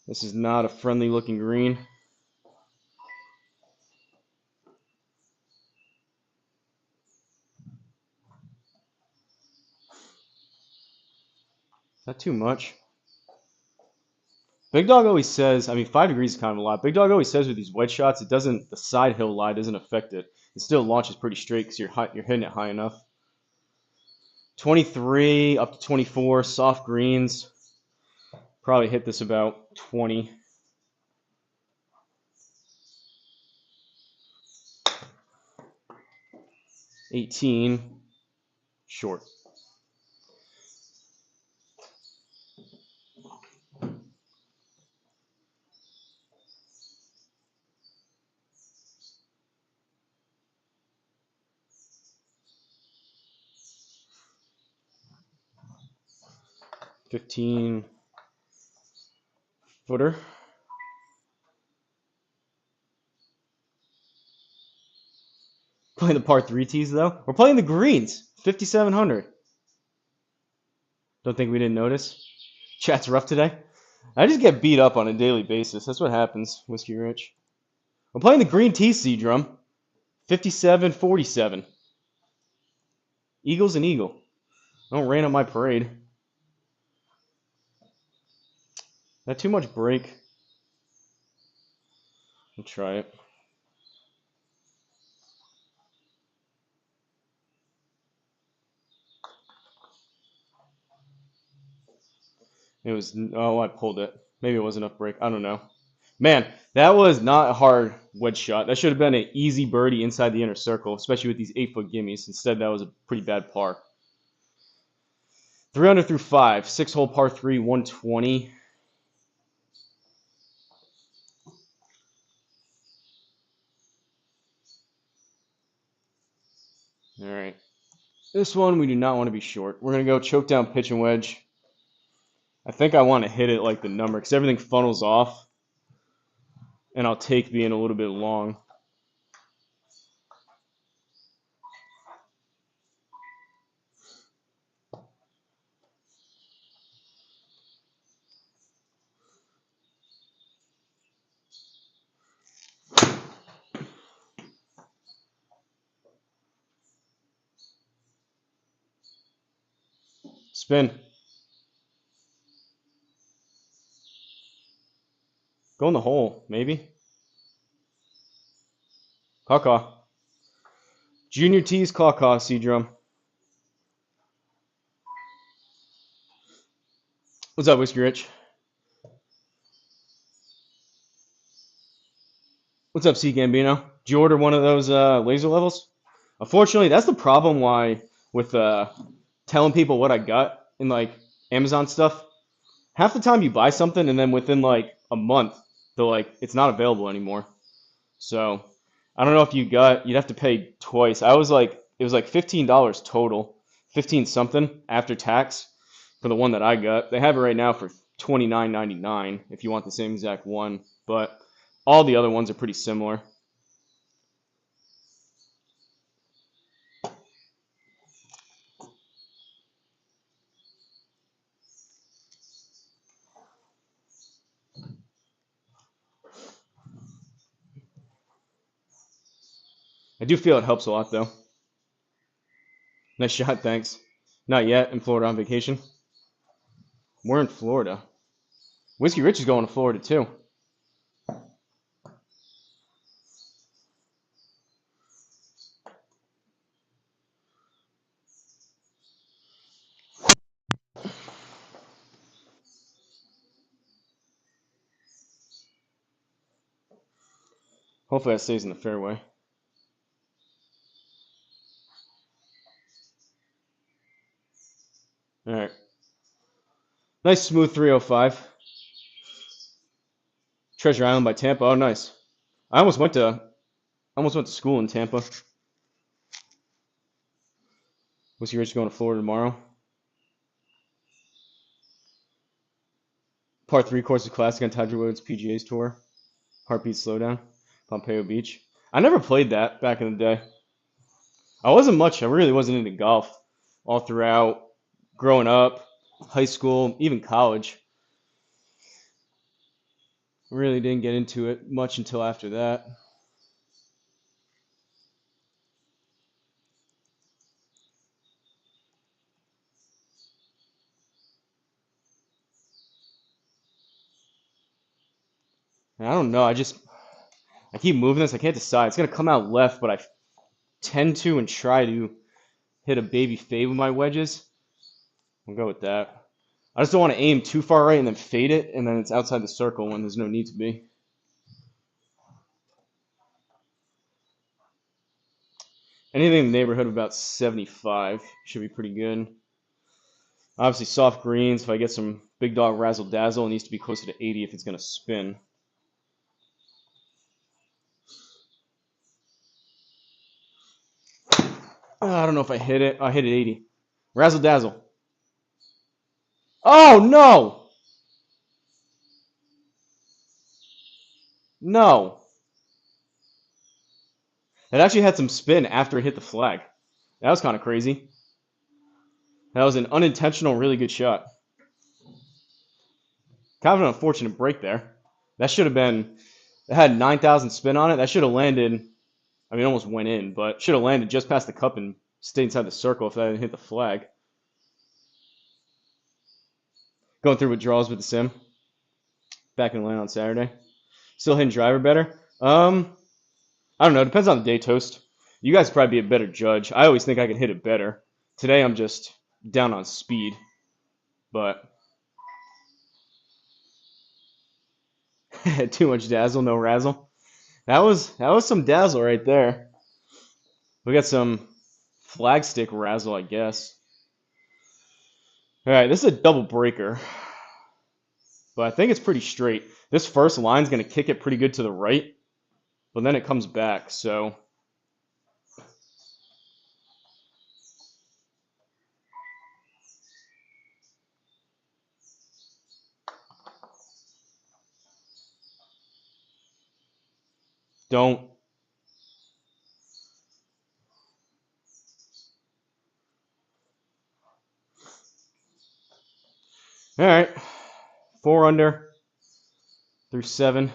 This is not a friendly looking green. Not too much. Big Dog always says, I mean, 5 degrees is kind of a lot. Big Dog always says with these wedge shots, it doesn't, the side hill lie doesn't affect it. It still launches pretty straight because you're hitting it high enough. 23 up to 24, soft greens. Probably hit this about 20. $18, short. $15 footer. Playing the par 3 tees though. We're playing the greens. 5,700. Don't think we didn't notice. Chat's rough today. I just get beat up on a daily basis. That's what happens, Whiskey Rich. I'm playing the green TC drum. 57-47. Eagle's an eagle. Don't rain on my parade. Not too much break. I'll try it. It was, oh, I pulled it. Maybe it wasn't enough break. I don't know. Man, that was not a hard wedge shot. That should have been an easy birdie inside the inner circle, especially with these 8-foot gimmies. Instead, that was a pretty bad par. 300 through 5, 6-hole par 3, 120. All right. This one, we do not want to be short. We're going to go choke down pitch and wedge. I think I want to hit it like the number because everything funnels off. And I'll take being a little bit long. Spin. Go in the hole, maybe. Caw-caw. Junior T's caw-caw, C-drum. What's up, Whiskey Rich? What's up, C Gambino? Did you order one of those laser levels? Unfortunately, that's the problem why with telling people what I got in like Amazon stuff. Half the time you buy something and then within like a month, they're like, it's not available anymore. So I don't know if you'd have to pay twice. It was like $15 total, 15 something after tax for the one that I got. They have it right now for $29.99 if you want the same exact one, but all the other ones are pretty similar. I do feel it helps a lot though. Nice shot, thanks. Not yet. In Florida on vacation. We're in Florida. Whiskey Rich is going to Florida too. Hopefully that stays in the fairway. All right. Nice smooth 305. Treasure Island by Tampa. Oh, nice. I almost went to school in Tampa. Whiskey Rich going to Florida tomorrow. Par 3 course of classic on Tiger Woods PGA's tour. Heartbeat Slowdown. Pompeo Beach. I never played that back in the day. I really wasn't into golf all throughout growing up, high school, even college. Really didn't get into it much until after that. And I don't know. I keep moving this. I can't decide. It's gonna come out left, but I tend to and try to hit a baby fade with my wedges. I'll go with that. I just don't want to aim too far right and then fade it, and then it's outside the circle when there's no need to be. Anything in the neighborhood of about 75 should be pretty good. Obviously, soft greens. If I get some big dog razzle dazzle, it needs to be closer to 80 if it's gonna spin. I don't know if I hit it. I hit it 80. Razzle dazzle. Oh no! No. It actually had some spin after it hit the flag. That was kind of crazy. That was an unintentional, really good shot. Kind of an unfortunate break there. That should have been. It had 9,000 spin on it. That should have landed. I mean, it almost went in, but should have landed just past the cup and stayed inside the circle if that didn't hit the flag. Going through withdrawals with the sim. Back in the lane on Saturday. Still hitting driver better. I don't know. It depends on the day, Toast. You guys probably be a better judge. I always think I can hit it better. Today I'm just down on speed, but too much dazzle, no razzle. That was some dazzle right there. We got some flagstick razzle, I guess. All right, this is a double breaker, but I think it's pretty straight. This first line's gonna kick it pretty good to the right, but then it comes back, so don't. All right, 4 under through 7,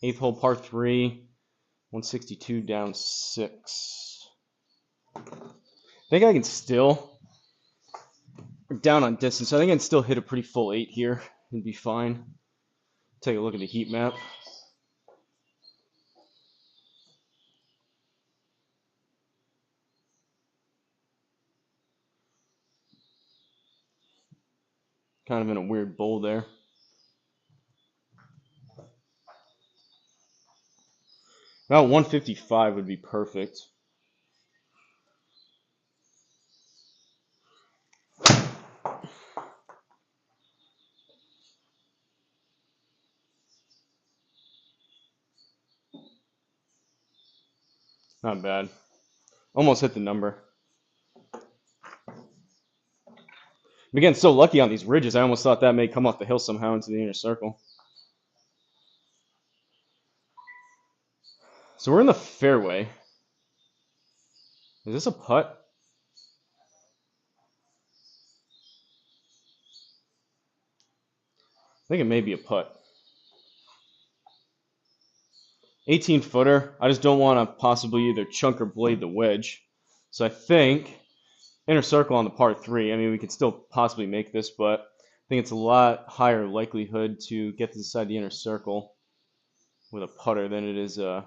8th hole par 3, 162 down 6. I think I can still, down on distance, I think I can still hit a pretty full 8 here and be fine. Take a look at the heat map. Kind of in a weird bowl there. About 155 would be perfect. Not bad. Almost hit the number. I'm again so lucky on these ridges. I almost thought that may come off the hill somehow into the inner circle. So we're in the fairway. Is this a putt? I think it may be a putt. 18 footer. I just don't want to possibly either chunk or blade the wedge. So I think inner circle on the par 3. I mean, we could still possibly make this, but I think it's a lot higher likelihood to get this inside the inner circle with a putter than it is a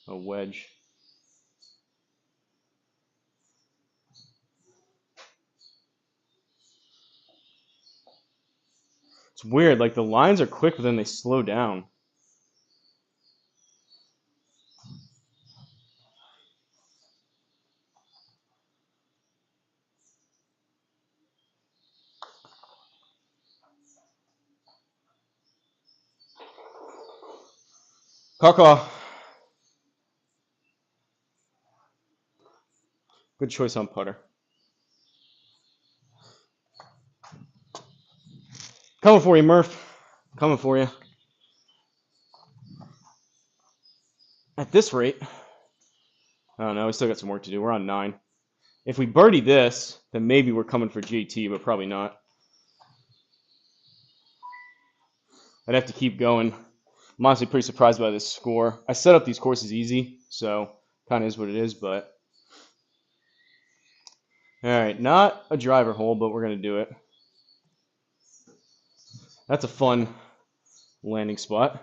wedge. It's weird. Like the lines are quick, but then they slow down. Caw. Good choice on putter. Coming for you, Murph. Coming for you. At this rate, I don't know. We still got some work to do. We're on 9. If we birdie this, then maybe we're coming for JT, but probably not. I'd have to keep going. I'm honestly pretty surprised by this score. I set up these courses easy, so kind of is what it is, but all right, not a driver hole, but we're going to do it. That's a fun landing spot.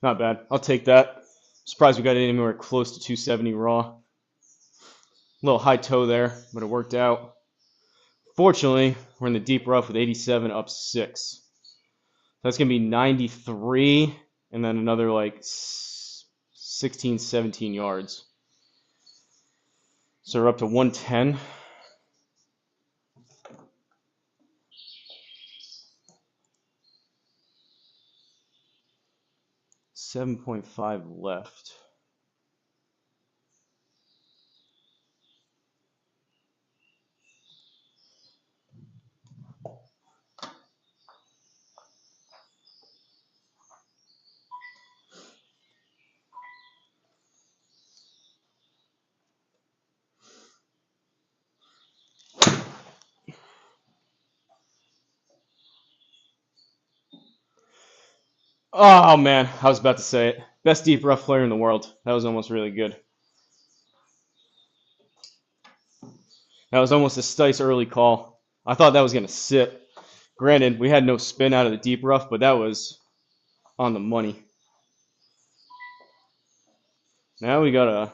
Not bad. I'll take that. Surprised we got anywhere close to 270 raw. A little high toe there, but it worked out. Fortunately, we're in the deep rough with 87 up 6. That's going to be 93 and then another like 16, 17 yards. So we're up to 110. .5 left. Oh man, I was about to say it. Best deep rough player in the world. That was almost really good. That was almost a Stice early call. I thought that was going to sit. Granted, we had no spin out of the deep rough, but that was on the money. Now we got a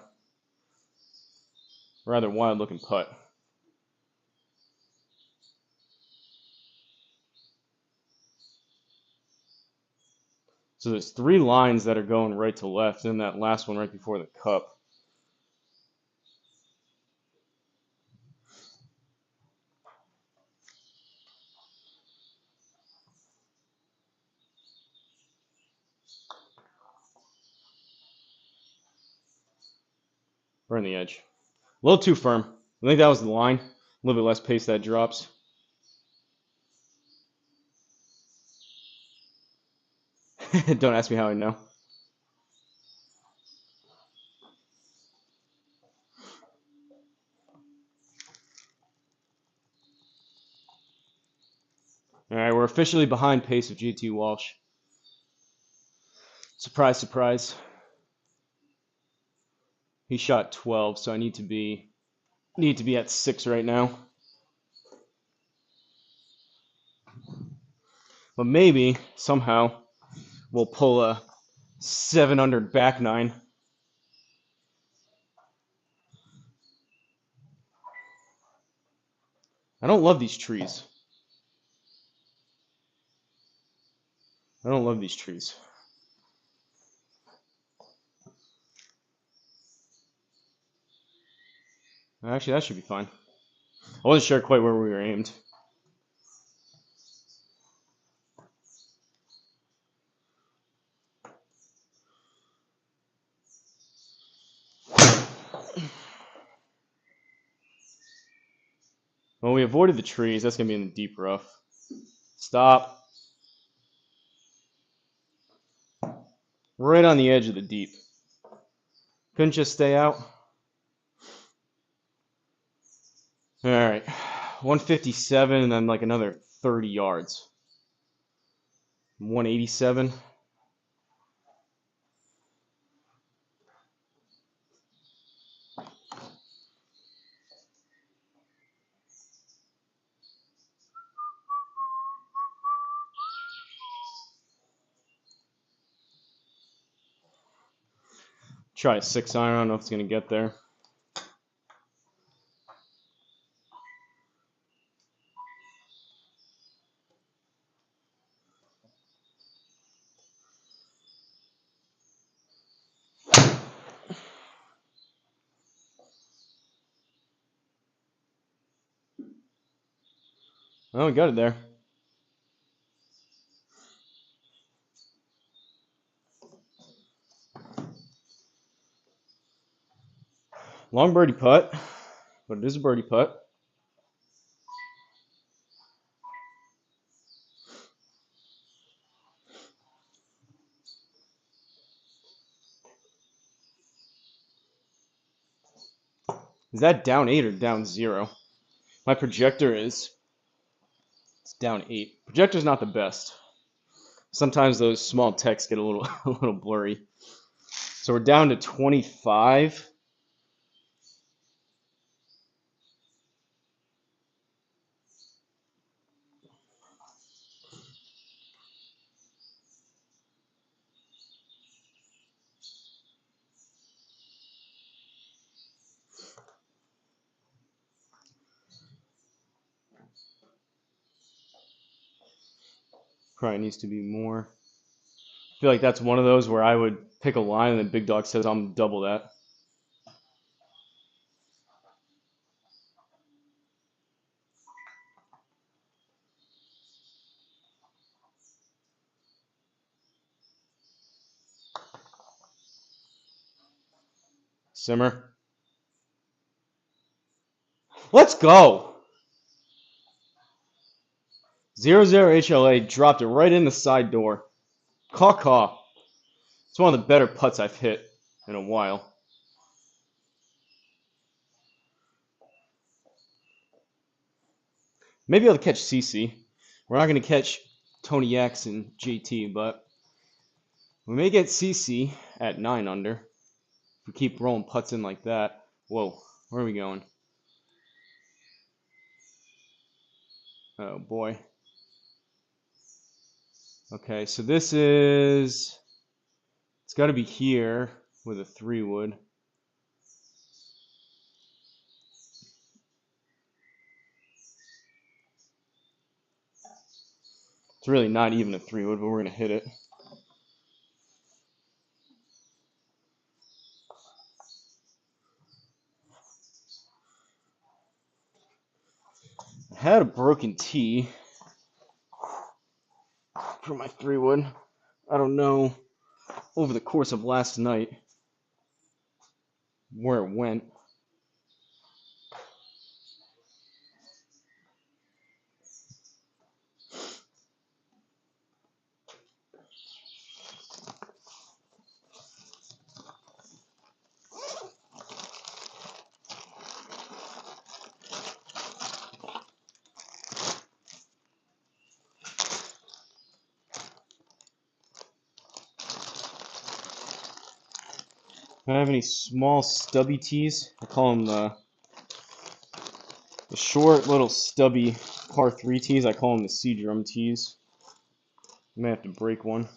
rather wild looking putt. So there's 3 lines that are going right to left, and that last one right before the cup. Burn the edge. A little too firm. I think that was the line. A little bit less pace that drops. Don't ask me how I know. All right, we're officially behind pace of GT Walsh. Surprise, surprise. He shot 12, so I need to be at 6 right now. But maybe somehow we'll pull a 7 under back 9. I don't love these trees. I don't love these trees. Actually, that should be fine. I wasn't sure quite where we were aimed. Well, we avoided the trees. That's going to be in the deep rough. Stop. Right on the edge of the deep. Couldn't just stay out. All right. 157 and then like another 30 yards. 187. Try a 6 iron. I don't know if it's going to get there. Oh, we got it there. Long birdie putt, but it is a birdie putt. Is that down 8 or down 0? My projector is it's down 8. Projector's not the best. Sometimes those small texts get a little a little blurry. So we're down to 25. Probably needs to be more. I feel like that's one of those where I would pick a line and then Big Dog says I'm double that. Simmer. Let's go. 0-0 HLA dropped it right in the side door. Caw. It's one of the better putts I've hit in a while. Maybe I'll catch CC. We're not going to catch Tony X and JT, but We may get CC at 9 under. If we keep rolling putts in like that. Whoa, where are we going? Oh boy. Okay, so this is... It's got to be here with a 3 wood. It's really not even a 3 wood, but we're going to hit it. I had a broken tee for my 3 wood. I don't know over the course of last night where it went. I don't have any small stubby tees. I call them the short little stubby par 3 tees. I call them the C drum tees. I may have to break one.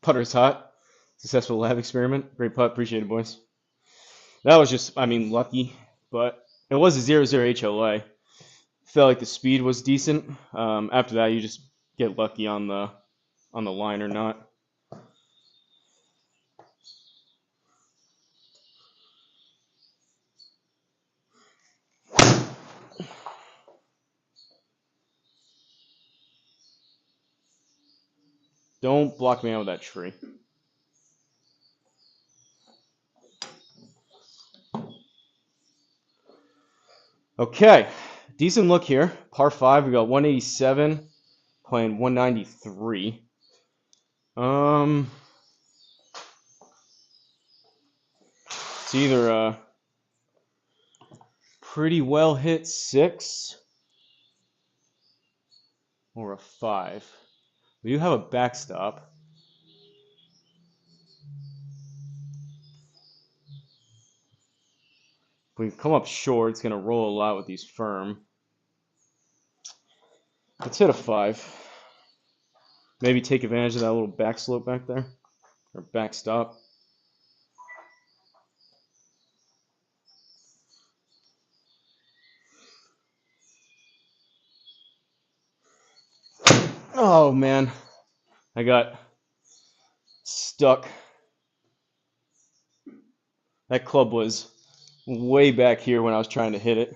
Putter's hot. Successful lab experiment. Great putt. Appreciate it, boys. That was just, I mean, lucky, but it was a 0-0 HLA. Felt like the speed was decent. After that, you just get lucky on the line or not. Don't block me out with that tree. Okay, decent look here. Par 5, we got 187, playing 193. It's either a pretty well hit 6 or a 5. We do have a backstop. If we come up short, it's going to roll a lot with these firm. Let's hit a 5. Maybe take advantage of that little back slope back there, or backstop. Oh man, I got stuck. That club was way back here when I was trying to hit it.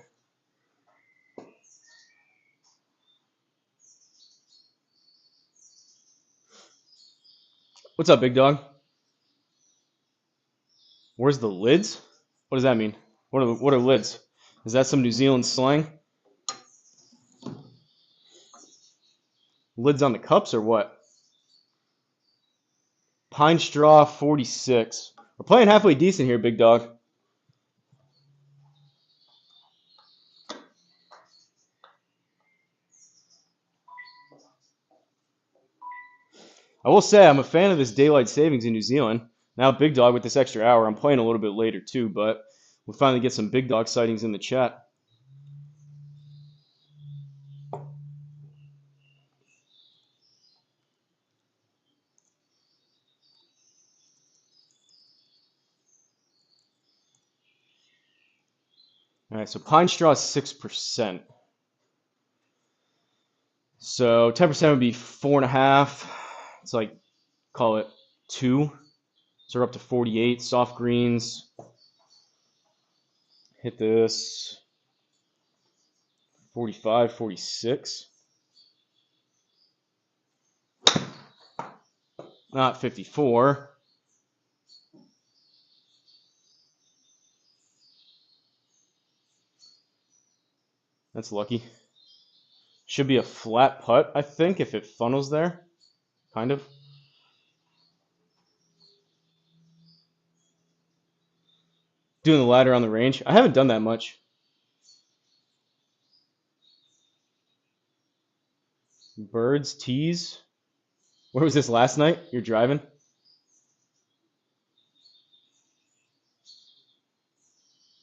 What's up, big dog? Where's the lids? What does that mean? What are lids? Is that some New Zealand slang? Lids on the cups or what? Pine straw 46. We're playing halfway decent here, big dog. I will say I'm a fan of this daylight savings in New Zealand. Now, big dog, with this extra hour, I'm playing a little bit later too, but we'll finally get some big dog sightings in the chat. All right, so pine straw is 6%. So 10% would be 4.5. It's like, call it 2. So we're up to 48. Soft greens. Hit this 45, 46. Not 54. That's lucky. Should be a flat putt, I think, if it funnels there. Kind of. Doing the ladder on the range. I haven't done that much. Birds, tees. Where was this last night? You're driving?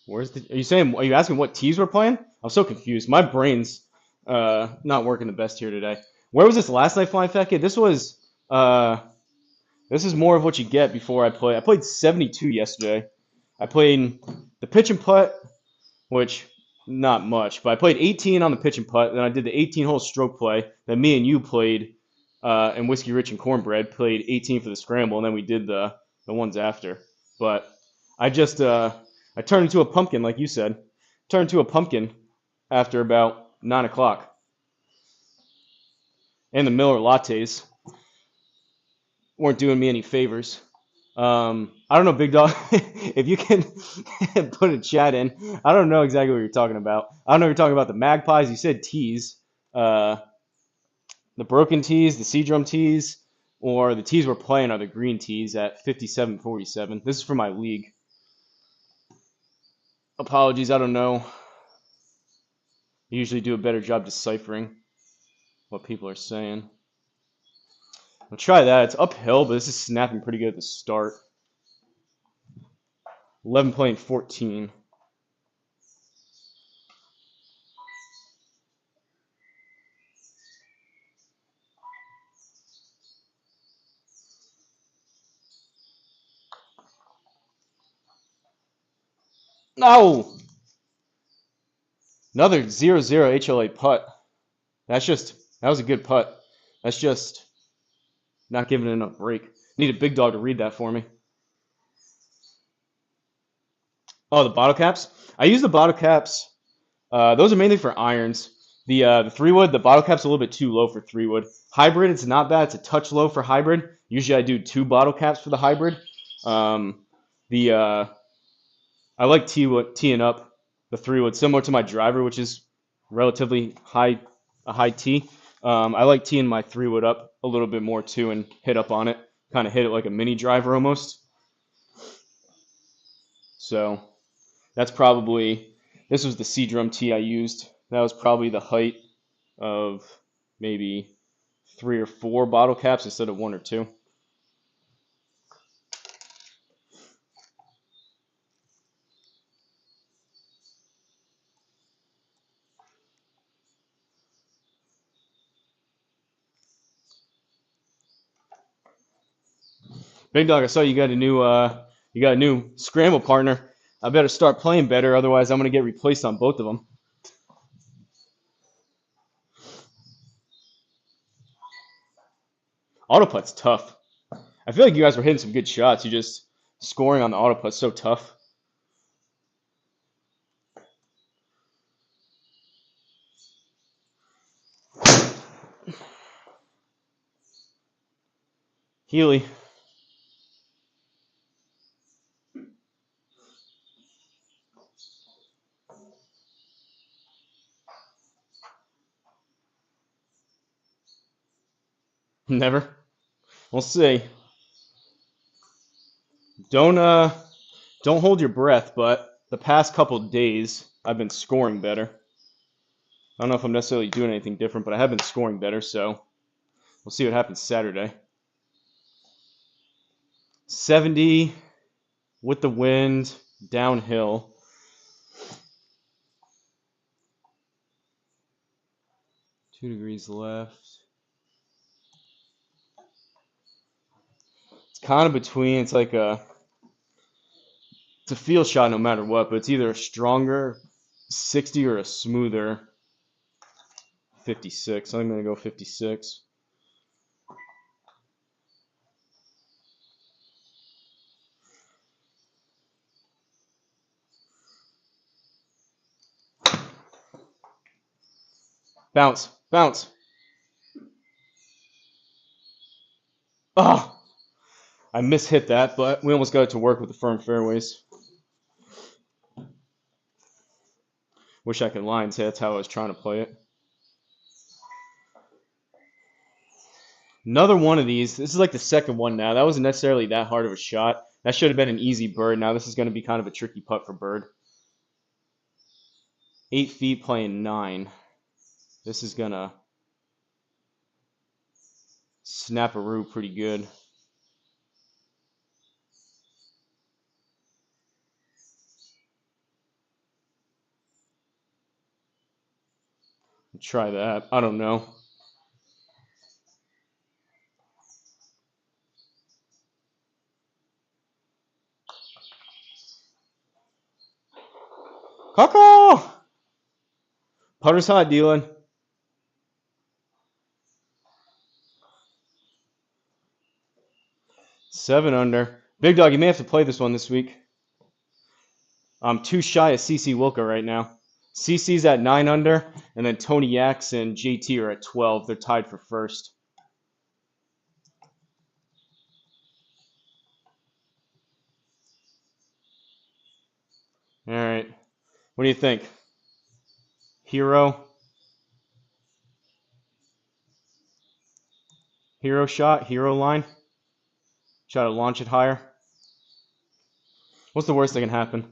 Where's the? Are you saying? Are you asking what tees we're playing? I'm so confused. My brain's not working the best here today. Where was this last night, Flying Fat Kid? This was this is more of what you get before I play. I played 72 yesterday. I played the pitch and putt, which not much, but I played 18 on the pitch and putt. Then I did the 18-hole stroke play. Then me and you played, and Whiskey Rich and Cornbread played 18 for the scramble, and then we did the ones after. But I just I turned into a pumpkin, like you said. Turned into a pumpkin after about 9 o'clock. And the Miller lattes weren't doing me any favors. I don't know, Big Dog, if you can put a chat in. I don't know exactly what you're talking about. I don't know if you're talking about the Magpies. You said tees. The broken tees, the C-drum tees, or the tees we're playing are the green tees at 57.47. This is for my league. Apologies, I don't know. I usually do a better job deciphering what people are saying. I'll try that. It's uphill, but this is snapping pretty good at the start. 11 playing 14. No! Another 0-0 HLA putt. That was a good putt. That's just not giving it enough break. Need a Big Dog to read that for me. Oh, the bottle caps? I use the bottle caps. Those are mainly for irons. The 3-wood, the bottle cap's a little bit too low for 3-wood. Hybrid, it's not bad. It's a touch low for hybrid. Usually I do 2 bottle caps for the hybrid. I like teeing up the 3-wood, similar to my driver, which is relatively a high tee. I like teeing my 3-wood up a little bit more too and hit up on it. Kind of hit it like a mini driver almost. So that's probably, this was the C-drum tee I used. That was probably the height of maybe 3 or 4 bottle caps instead of 1 or 2. Big Dog, I saw you got a new scramble partner. I better start playing better, otherwise I'm gonna get replaced on both of them. Auto putt's tough. I feel like you guys were hitting some good shots. You just scoring on the auto putt's so tough. Healy. Never. We'll see. Don't hold your breath, but the past couple days I've been scoring better. I don't know if I'm necessarily doing anything different, but I have been scoring better, so we'll see what happens Saturday. 70 with the wind, downhill. Two degrees left. It's kind of between, it's a field shot no matter what, but it's either a stronger 60 or a smoother 56. I'm going to go 56. Bounce, bounce. Oh, I mishit that, but we almost got it to work with the firm fairways. Wish I could lines hit. That's how I was trying to play it. Another one of these. This is like the second one now. That wasn't necessarily that hard of a shot. That should have been an easy bird. Now this is going to be kind of a tricky putt for bird. 8 feet playing 9. This is going to snap-a-roo pretty good. Try that. I don't know. Coco! Putter's hot, Dylan. Seven under. Big dog, you may have to play this one this week. I'm too shy of CC Wilka right now. CC's at 9 under, and then Tony Yax and JT are at 12. They're tied for first. All right. What do you think? Hero shot? Hero line? Try to launch it higher? What's the worst that can happen?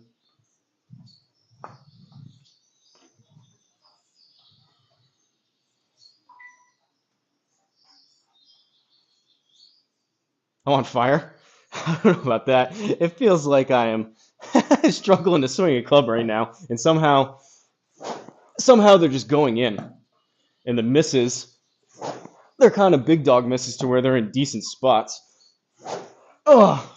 I'm on fire? I don't know about that. It feels like I am struggling to swing a club right now, and somehow they're just going in. And the misses, they're kind of big dog misses to where they're in decent spots. Ugh.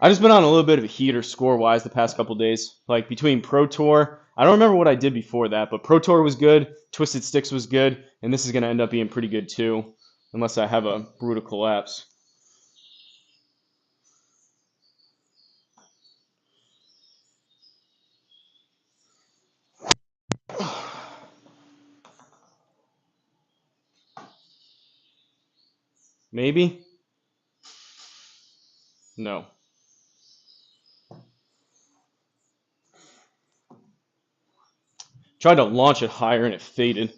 I've just been on a little bit of a heater score-wise the past couple days. Like between Pro Tour, I don't remember what I did before that, but Pro Tour was good, Twisted Sticks was good, and this is going to end up being pretty good too, unless I have a brutal collapse. Maybe? No. Tried to launch it higher and it faded.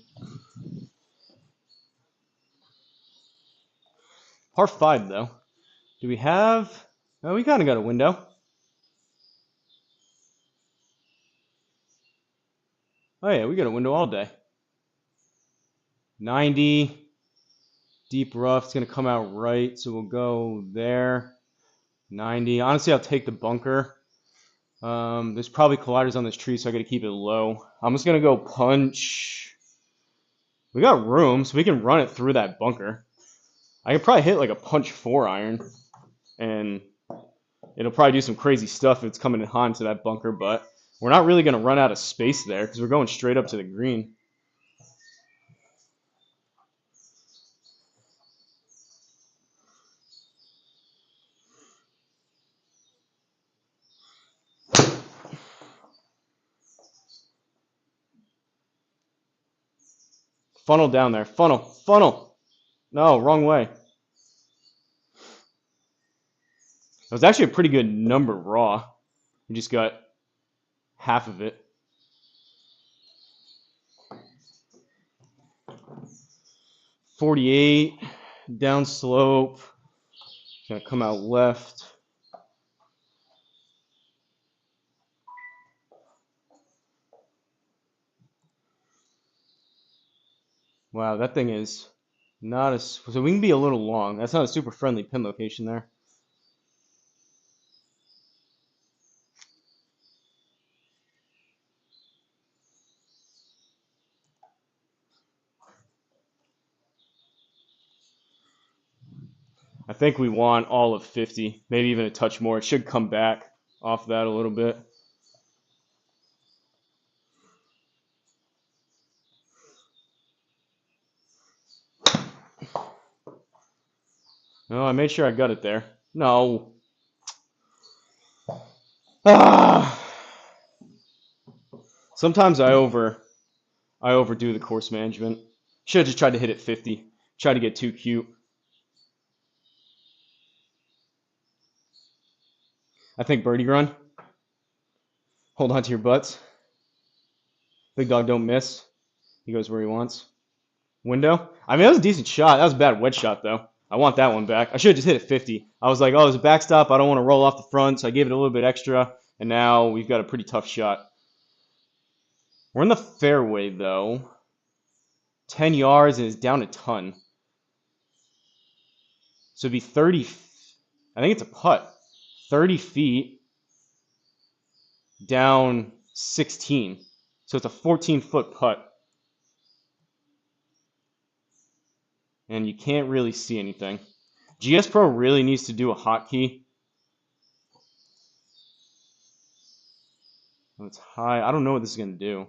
Par 5 though. Do we have... Oh, we kind of got a window. Oh yeah, we got a window all day. 90. Deep rough. It's going to come out right, so we'll go there. 90. Honestly, I'll take the bunker. There's probably colliders on this tree, so I got to keep it low. I'm just going to go punch. We got room, so we can run it through that bunker. I could probably hit like a punch 4 iron, and it'll probably do some crazy stuff if it's coming in hot into that bunker, but we're not really going to run out of space there because we're going straight up to the green. Funnel down there. Funnel. Funnel. No, wrong way. That was actually a pretty good number raw. We just got half of it. .48 down slope. Gonna come out left. Wow, that thing is not as... So we can be a little long. That's not a super friendly pin location there. I think we want all of 50, maybe even a touch more. It should come back off that a little bit. Oh, I made sure I got it there. No. Ah. Sometimes I overdo the course management. Should have just tried to hit it 50. Tried to get too cute. I think birdie run. Hold on to your butts. Big dog don't miss. He goes where he wants. Window. I mean, that was a decent shot. That was a bad wedge shot, though. I want that one back. I should have just hit it 50. I was like, oh, there's a backstop. I don't want to roll off the front, so I gave it a little bit extra. And now we've got a pretty tough shot. We're in the fairway, though. 10 yards and it's down a ton. So it'd be 30. I think it's a putt. 30 feet down 16. So it's a 14-foot putt. And you can't really see anything. GSPro really needs to do a hotkey. Oh, it's high. I don't know what this is going to do.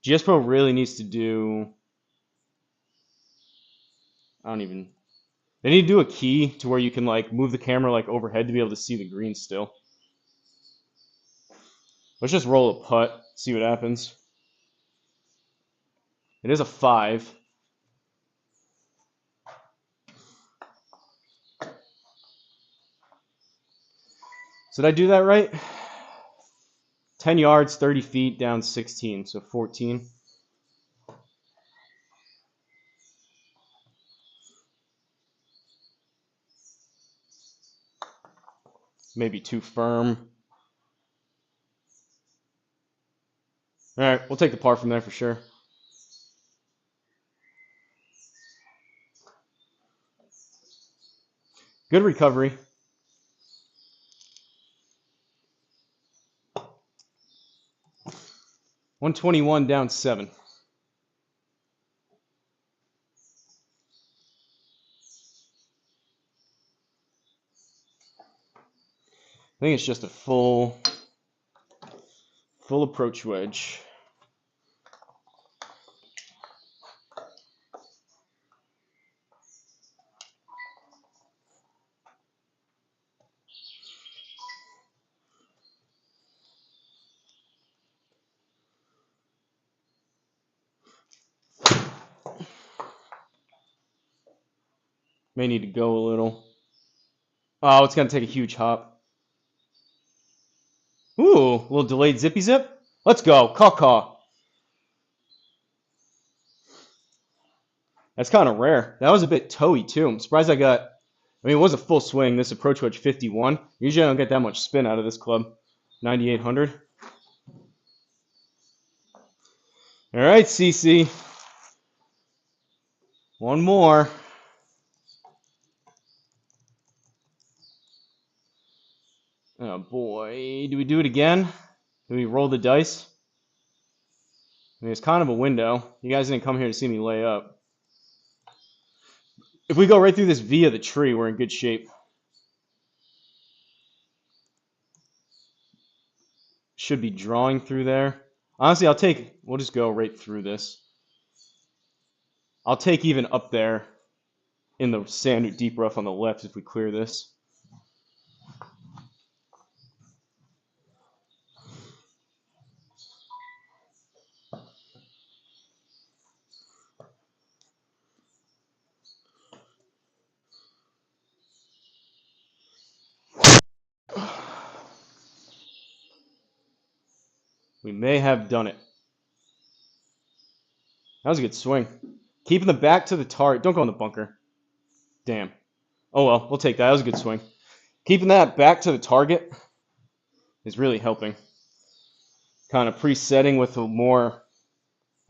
GSPro really needs to do... They need to do a key to where you can like move the camera like overhead to be able to see the green still. Let's just roll a putt, see what happens. It is a 5. So did I do that right? 10 yards, 30 feet, down 16, so 14. Maybe too firm. All right, we'll take the par from there for sure. Good recovery. $121 down 7. I think it's just a full approach wedge. May need to go a little. Oh, it's going to take a huge hop. Ooh, a little delayed zippy zip. Let's go. Caw. That's kind of rare. That was a bit toey, too. I'm surprised I got... I mean, it was a full swing. This approach wedge 51. Usually I don't get that much spin out of this club. 9,800. All right, CC. One more. Oh, boy. Do we do it again? Do we roll the dice? I mean, it's kind of a window. You guys didn't come here to see me lay up. If we go right through this V of the tree, we're in good shape. Should be drawing through there. Honestly, we'll just go right through this. I'll take even up there in the sand deep rough on the left if we clear this. We may have done it. That was a good swing. Keeping the back to the target. Don't go in the bunker. Damn. Oh well, we'll take that. That was a good swing. Keeping that back to the target is really helping. Kind of presetting with a more,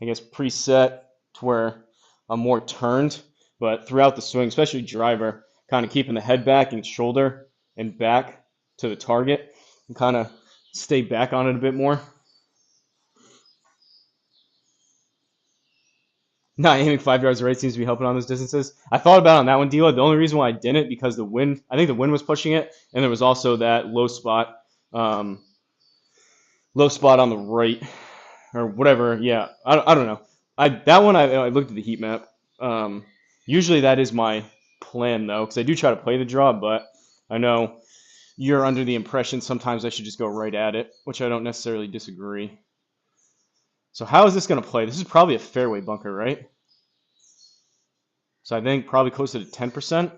I guess, preset to where I'm more turned. But throughout the swing, especially driver, kind of keeping the head back and shoulder and back to the target and kind of stay back on it a bit more. Not aiming 5 yards right seems to be helping on those distances. I thought about it on that one, Dila. The only reason why I didn't, because the wind, I think the wind was pushing it, and there was also that low spot on the right, or whatever. Yeah, I don't know. That one I looked at the heat map. Usually that is my plan though, because I do try to play the draw, but I know you're under the impression sometimes I should just go right at it, which I don't necessarily disagree. So how is this going to play? This is probably a fairway bunker, right? So I think probably closer to 10%.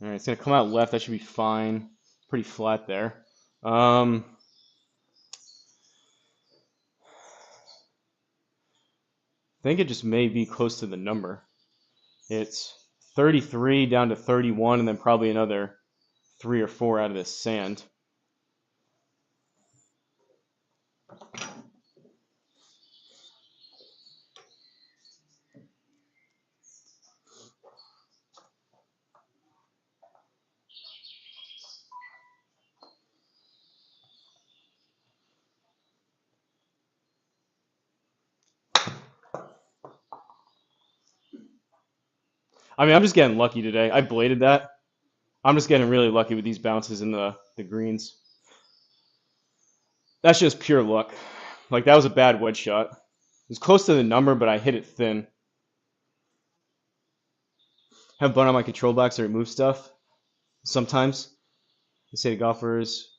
All right, it's going to come out left. That should be fine. Pretty flat there. I think it just may be close to the number. It's 33 down to 31, and then probably another 3 or 4 out of this sand. I mean, I'm just getting lucky today. I bladed that. I'm just getting really lucky with these bounces in the greens. That's just pure luck. Like, that was a bad wedge shot. It was close to the number, but I hit it thin. Have fun on my control box to remove stuff. Sometimes. They say to golfers,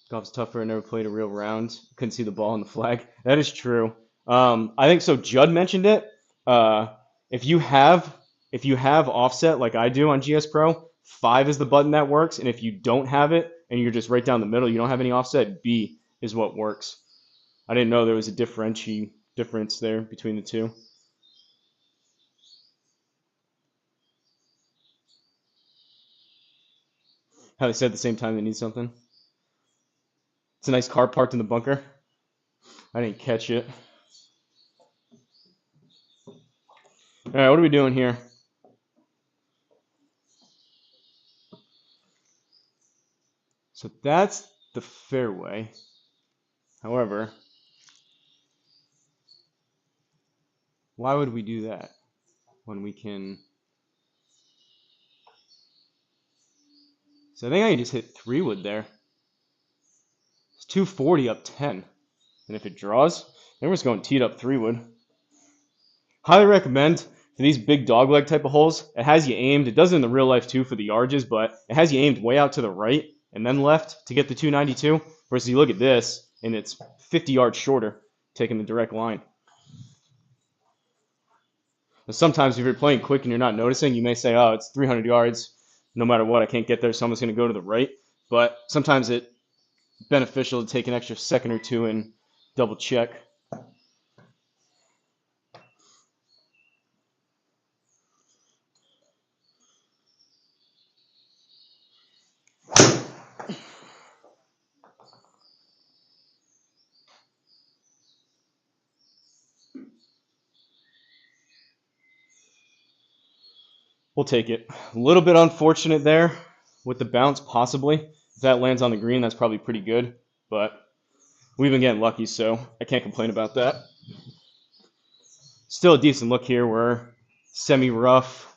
golf's tougher. I never played a real round. Couldn't see the ball on the flag. That is true. I think so. Judd mentioned it. If you have offset like I do on GSPro, 5 is the button that works. And if you don't have it and you're just right down the middle, you don't have any offset, B is what works. I didn't know there was a difference there between the two. How they said at the same time they need something. It's a nice car parked in the bunker. I didn't catch it. All right, what are we doing here? So that's the fairway. However, why would we do that when we can? So I think I can just hit 3-wood there. It's 240 up 10. And if it draws, then we're just going teed up 3-wood. Highly recommend for these big dogleg type of holes. It has you aimed. It does it in the real life too for the yardages, but it has you aimed way out to the right and then left to get the 292. Versus you look at this and it's 50 yards shorter, taking the direct line. But sometimes if you're playing quick and you're not noticing, you may say, oh, it's 300 yards. No matter what, I can't get there, so I'm just going to go to the right. But sometimes it's beneficial to take an extra second or two and double check. We'll take it. A little bit unfortunate there with the bounce, possibly. If that lands on the green, that's probably pretty good. But we've been getting lucky, so I can't complain about that. Still a decent look here. We're semi-rough,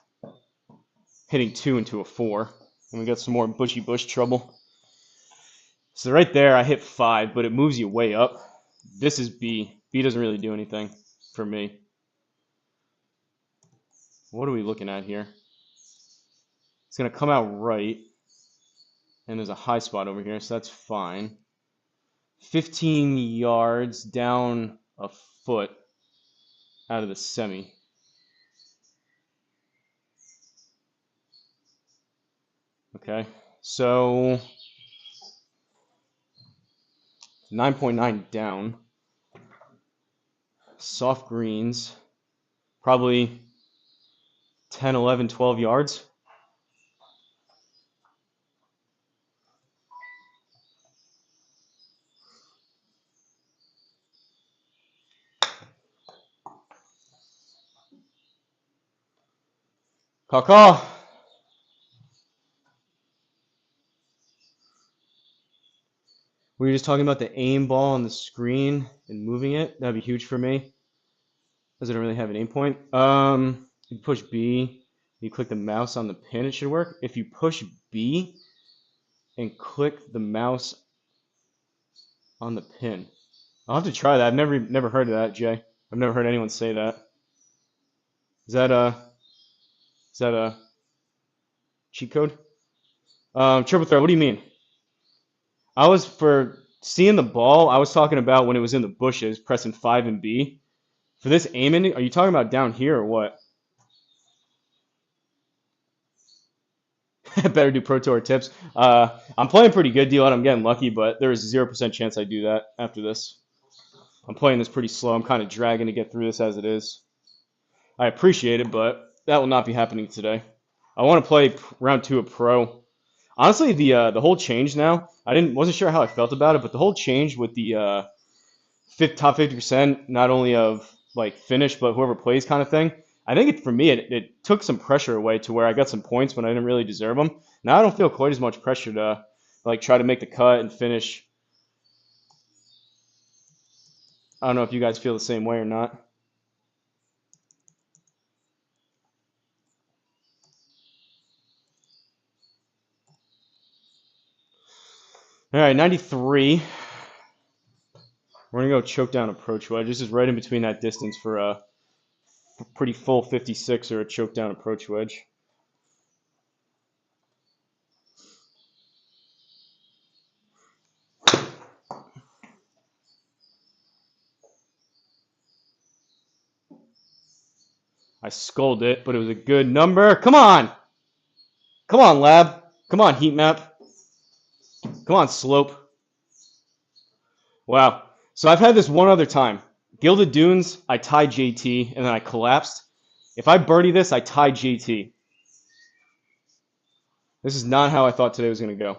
hitting 2 into a 4. And we got some more bushy bush trouble. So right there, I hit 5, but it moves you way up. This is B. B doesn't really do anything for me. What are we looking at here? It's going to come out right. And there's a high spot over here, so that's fine. 15 yards down a foot out of the semi. Okay, so 9.9 down. Soft greens, probably 10, 11, 12 yards. Caw. We were just talking about the aim ball on the screen and moving it. That'd be huge for me, because I don't really have an aim point. You push B, you click the mouse on the pin, it should work. If you push B and click the mouse on the pin, I'll have to try that. I've never heard of that, Jay. I've never heard anyone say that. Is that a cheat code? Triple threat. What do you mean? I was for seeing the ball. I was talking about when it was in the bushes, pressing 5 and B, For this aiming, are you talking about down here or what? Better do Pro Tour tips. I'm playing pretty good, deal. I'm getting lucky, but there is 0% chance I do that after this. I'm playing this pretty slow. I'm kind of dragging to get through this as it is. I appreciate it, but that will not be happening today. I want to play round 2 of Pro. Honestly, the whole change now, wasn't sure how I felt about it, but the whole change with the top 50%, not only of like finish, but whoever plays kind of thing. I think for me, it took some pressure away to where I got some points when I didn't really deserve them. Now I don't feel quite as much pressure to like try to make the cut and finish. I don't know if you guys feel the same way or not. All right, 93. We're going to go choke down approach wedge. This is right in between that distance for a pretty full 56 or a choke down approach wedge. I sculled it, but it was a good number. Come on! Come on, lab. Come on, heat map. Come on, slope. Wow. So I've had this one other time. Gilded Dunes, I tied JT, and then I collapsed. If I birdie this, I tie JT. This is not how I thought today was going to go.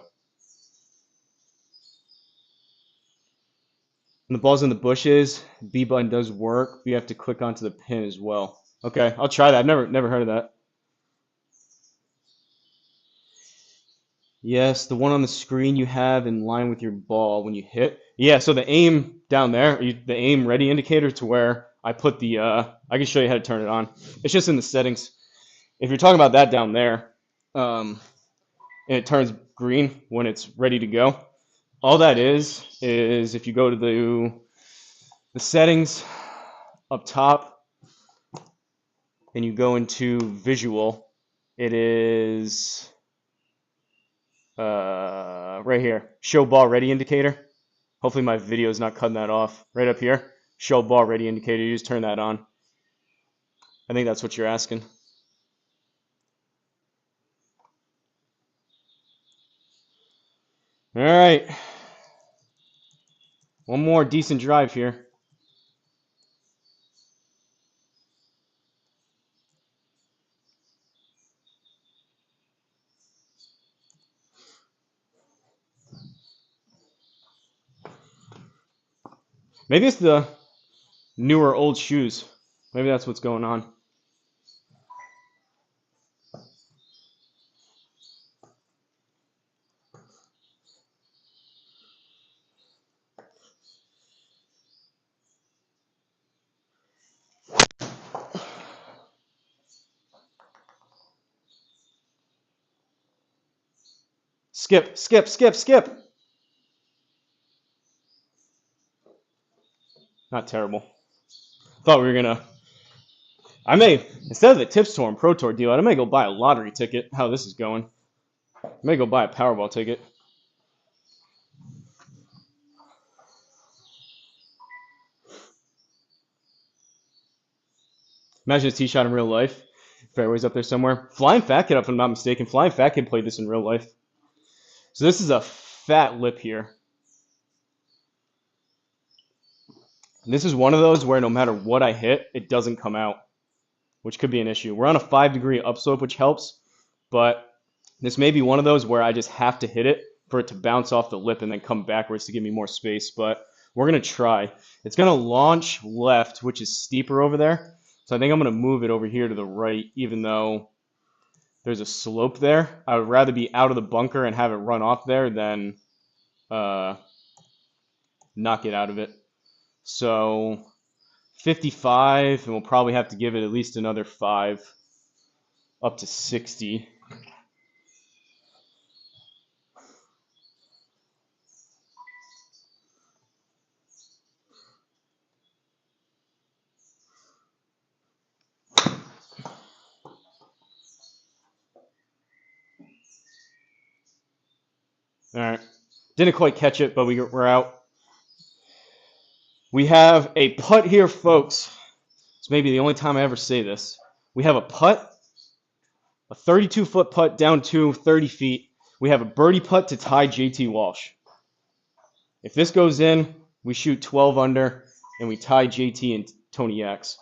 When the ball's in the bushes, B button does work, but you have to click onto the pin as well. Okay, I'll try that. I've never heard of that. Yes, the one on the screen you have in line with your ball when you hit. Yeah, so the aim down there, the aim ready indicator to where I put the, I can show you how to turn it on. It's just in the settings. If you're talking about that down there, and it turns green when it's ready to go, all that is if you go to the settings up top and you go into visual, it is right here, show ball ready indicator. Hopefully my video is not cutting that off. Right up here, show ball ready indicator. You just turn that on. I think that's what you're asking. All right. One more decent drive here. Maybe it's the newer old shoes. Maybe that's what's going on. Skip, skip, skip, skip. Not terrible. Thought we were gonna. I may, instead of the Tips Tour and Pro Tour deal, I may go buy a lottery ticket. How this is going. I may go buy a Powerball ticket. Imagine a tee shot in real life. Fairway's up there somewhere. Flying Fat Kid, if I'm not mistaken. Flying Fat Kid played this in real life. So this is a fat lip here. And this is one of those where no matter what I hit, it doesn't come out, which could be an issue. We're on a 5-degree upslope, which helps, but this may be one of those where I just have to hit it for it to bounce off the lip and then come backwards to give me more space, but we're going to try. It's going to launch left, which is steeper over there, so I think I'm going to move it over here to the right, even though there's a slope there. I would rather be out of the bunker and have it run off there than knock it out of it. So 55, and we'll probably have to give it at least another 5 up to 60. All right. Didn't quite catch it, but we're out. We have a putt here, folks. It's maybe the only time I ever say this. We have a putt, a 32-foot putt down to 30 feet. We have a birdie putt to tie JT Walsh. If this goes in, we shoot 12 under, and we tie JT and Tony X.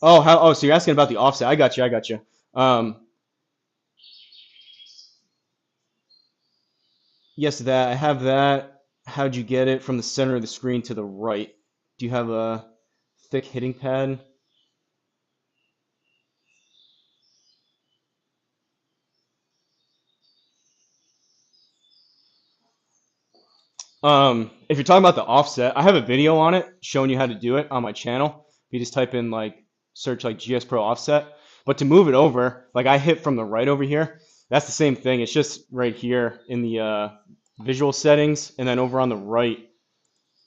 Oh, so you're asking about the offset. I got you. Yes, that. I have that. How'd you get it from the center of the screen to the right? Do you have a thick hitting pad? If you're talking about the offset, I have a video on it showing you how to do it on my channel. You just type in search GSPro offset. But to move it over, I hit from the right over here. That's the same thing. It's just right here in the visual settings, and then over on the right,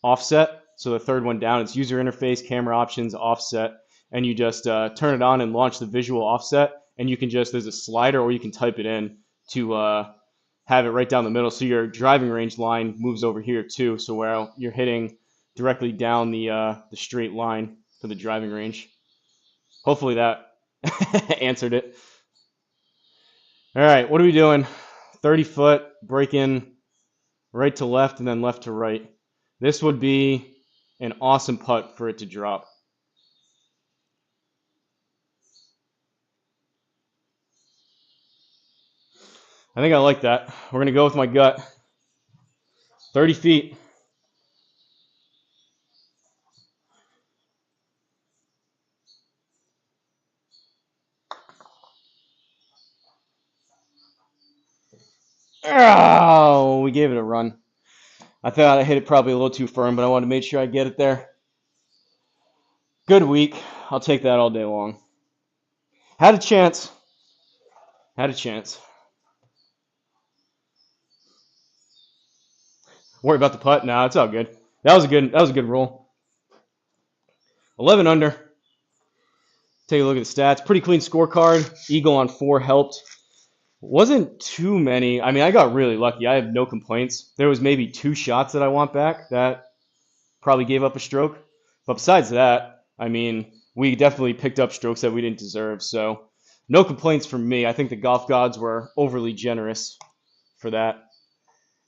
offset. So the third one down, it's user interface, camera options, offset, and you just turn it on and launch the visual offset. And you can there's a slider, or you can type it in to have it right down the middle. So your driving range line moves over here too. So where you're hitting directly down the straight line for the driving range. Hopefully that answered it. All right, what are we doing? 30 foot, break in right to left and then left to right. This would be an awesome putt for it to drop. I think I like that. We're going to go with my gut. 30 feet. Oh, we gave it a run. I thought I hit it probably a little too firm, but I wanted to make sure I get it there. Good week. I'll take that all day long. Had a chance. Worry about the putt? Nah, it's all good. That was a good roll. 11 under. Take a look at the stats. Pretty clean scorecard. Eagle on 4 helped. Wasn't too many. I mean, I got really lucky. I have no complaints. There was maybe 2 shots that I want back that probably gave up a stroke. But besides that, I mean, we definitely picked up strokes that we didn't deserve. So no complaints from me. I think the golf gods were overly generous for that.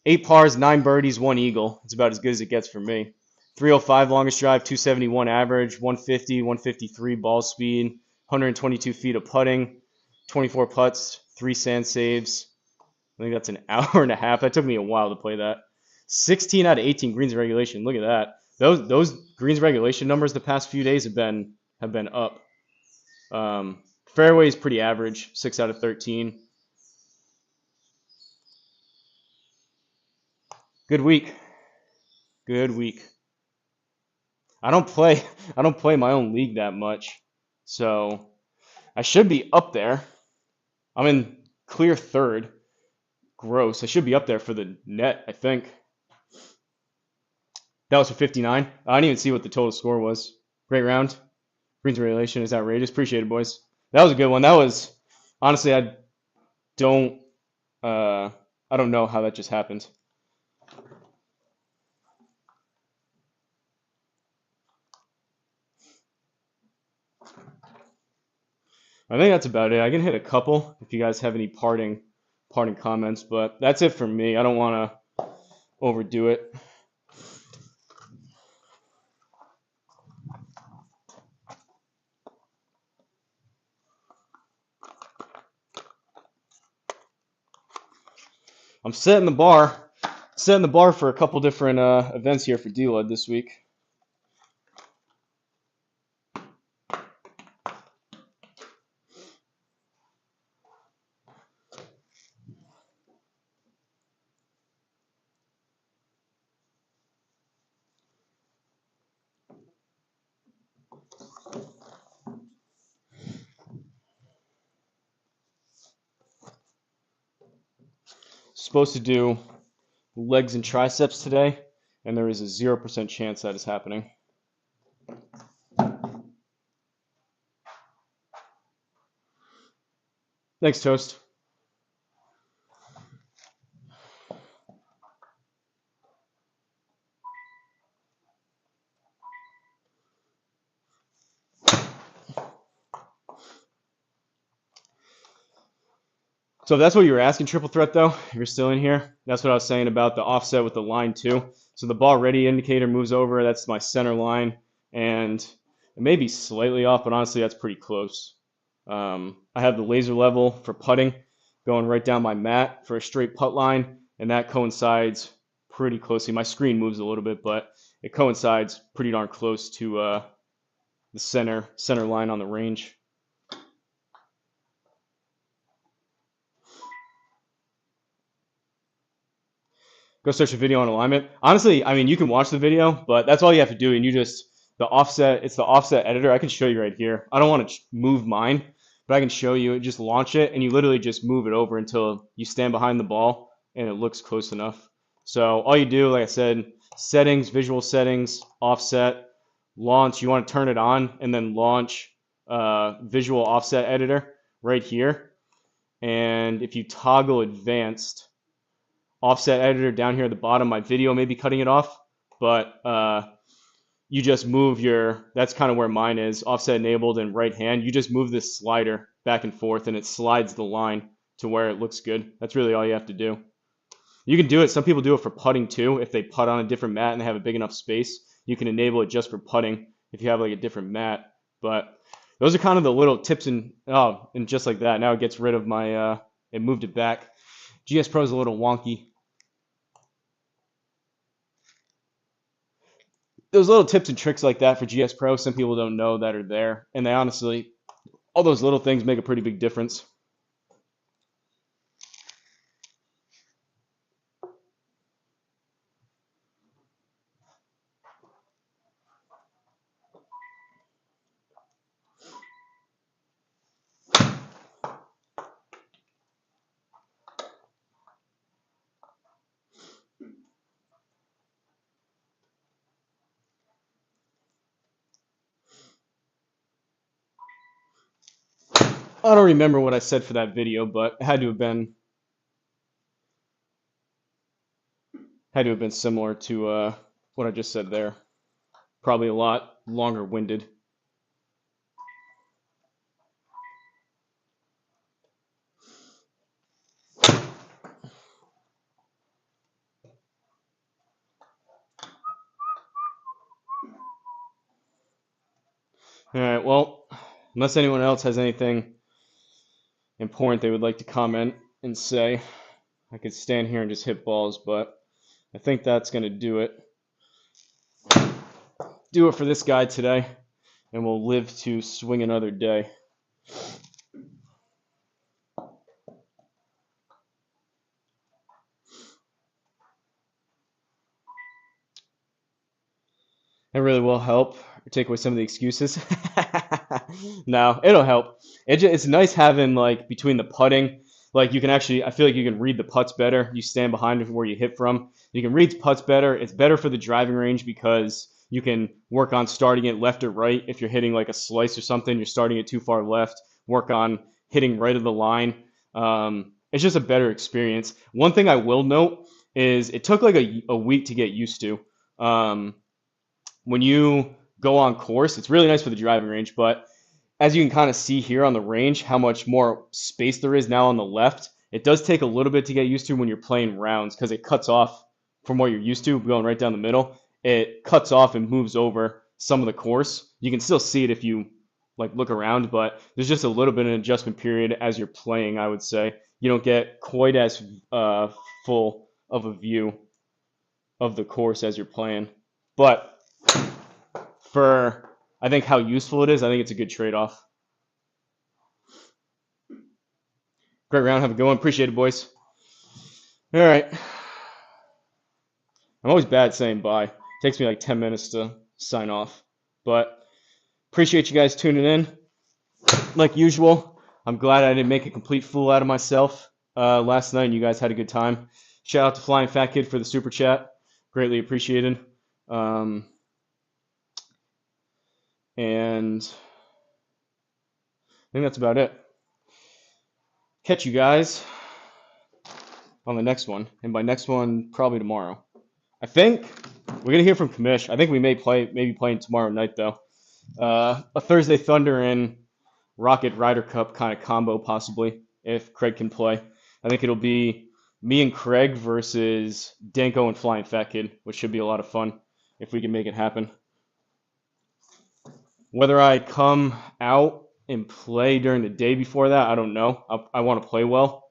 8 pars, 9 birdies, 1 eagle. It's about as good as it gets for me. 305 longest drive, 271 average, 150, 153 ball speed, 122 feet of putting, 24 putts, 3 sand saves. I think that's an hour and a half. That took me a while to play that. 16 out of 18 greens in regulation. Look at that. Those greens regulation numbers the past few days have been up. Fairway is pretty average, 6 out of 13. Good week. I don't play my own league that much, so I should be up there. I'm in clear third. Gross. I should be up there for the net, I think. That was for 59. I didn't even see what the total score was. Great round. Greens regulation is outrageous. Appreciate it, boys. That was a good one. That was honestly, don't I don't know how that just happened. I think that's about it. I can hit a couple if you guys have any parting comments, but that's it for me. I don't want to overdo it. I'm setting the bar for a couple different events here for D-Lud this week. Supposed to do legs and triceps today, and there is a 0% chance that is happening. Thanks, Toast. So if that's what you were asking, triple threat though, if you're still in here, that's what I was saying about the offset with the line too. So the ball ready indicator moves over. That's my center line, and it may be slightly off, but honestly, that's pretty close. I have the laser level for putting going right down my mat for a straight putt line, and that coincides pretty closely. My screen moves a little bit, but it coincides pretty darn close to the center line on the range. Go search a video on alignment. Honestly, I mean, you can watch the video, but that's all you have to do. And you just, the offset, it's the offset editor. I can show you right here. I don't want to move mine, but I can show you. Just launch it, and you literally just move it over until you stand behind the ball, and it looks close enough. So all you do, like I said, settings, visual settings, offset, launch. You want to turn it on, and then launch visual offset editor right here. And if you toggle advanced, offset editor down here at the bottom, my video may be cutting it off, but you just move your, that's kind of where mine is, offset enabled and right hand. You just move this slider back and forth, and it slides the line to where it looks good. That's really all you have to do. You can do it. Some people do it for putting too. If they putt on a different mat and they have a big enough space, you can enable it just for putting if you have like a different mat. But those are kind of the little tips, and just like that. Now it gets rid of my, it moved it back. GSPro is a little wonky. Those little tips and tricks like that for GSPro, some people don't know that are there. And they honestly, all those little things make a pretty big difference. I don't remember what I said for that video, but it had to have been similar to what I just said there. Probably a lot longer winded. All right, well, unless anyone else has anything important they would like to comment and say, I could stand here and just hit balls, but I think that's going to do it. Do it for this guy today, and we'll live to swing another day. It really will help take away some of the excuses. No, it'll help. It's nice having, like, between the putting, like, you can actually, I feel like you can read the putts better. You stand behind where you hit from. You can read putts better. It's better for the driving range because you can work on starting it left or right. If you're hitting like a slice or something, you're starting it too far left. Work on hitting right of the line. It's just a better experience. One thing I will note is it took like a week to get used to. When you go on course, it's really nice for the driving range, but as you can kind of see here on the range, how much more space there is now on the left. It does take a little bit to get used to when you're playing rounds because it cuts off from what you're used to, going right down the middle. It cuts off and moves over some of the course. You can still see it if you like look around, but there's just a little bit of an adjustment period as you're playing, I would say. You don't get quite as full of a view of the course as you're playing. But for, I think, how useful it is, I think it's a good trade-off. Great round. Have a good one. Appreciate it, boys. All right. I'm always bad saying bye. It takes me like 10 minutes to sign off. But appreciate you guys tuning in. Like usual, I'm glad I didn't make a complete fool out of myself last night and you guys had a good time. Shout out to Flying Fat Kid for the super chat. Greatly appreciated. And I think that's about it. Catch you guys on the next one. And by next one, probably tomorrow. I think we're going to hear from Kamish. I think we may maybe playing tomorrow night, though. A Thursday Thunder and Rocket Ryder Cup kind of combo, possibly, if Craig can play. I think it'll be me and Craig versus Danko and Flying Fat Kid, which should be a lot of fun if we can make it happen. Whether I come out and play during the day before that, I don't know. I want to play well,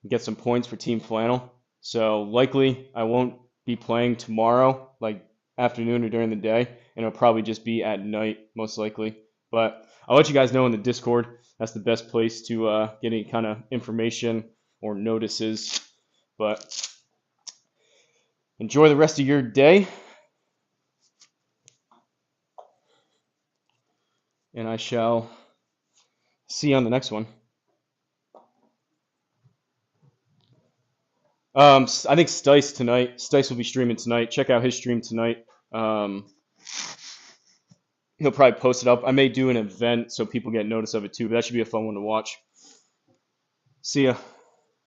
get some points for Team Flannel. So likely I won't be playing tomorrow, like afternoon or during the day, and it'll probably just be at night, most likely. But I'll let you guys know in the Discord. That's the best place to get any kind of information or notices. But enjoy the rest of your day, and I shall see you on the next one. I think Stice tonight. Stice will be streaming tonight. Check out his stream tonight. He'll probably post it up. I may do an event so people get notice of it too, but that should be a fun one to watch. See ya.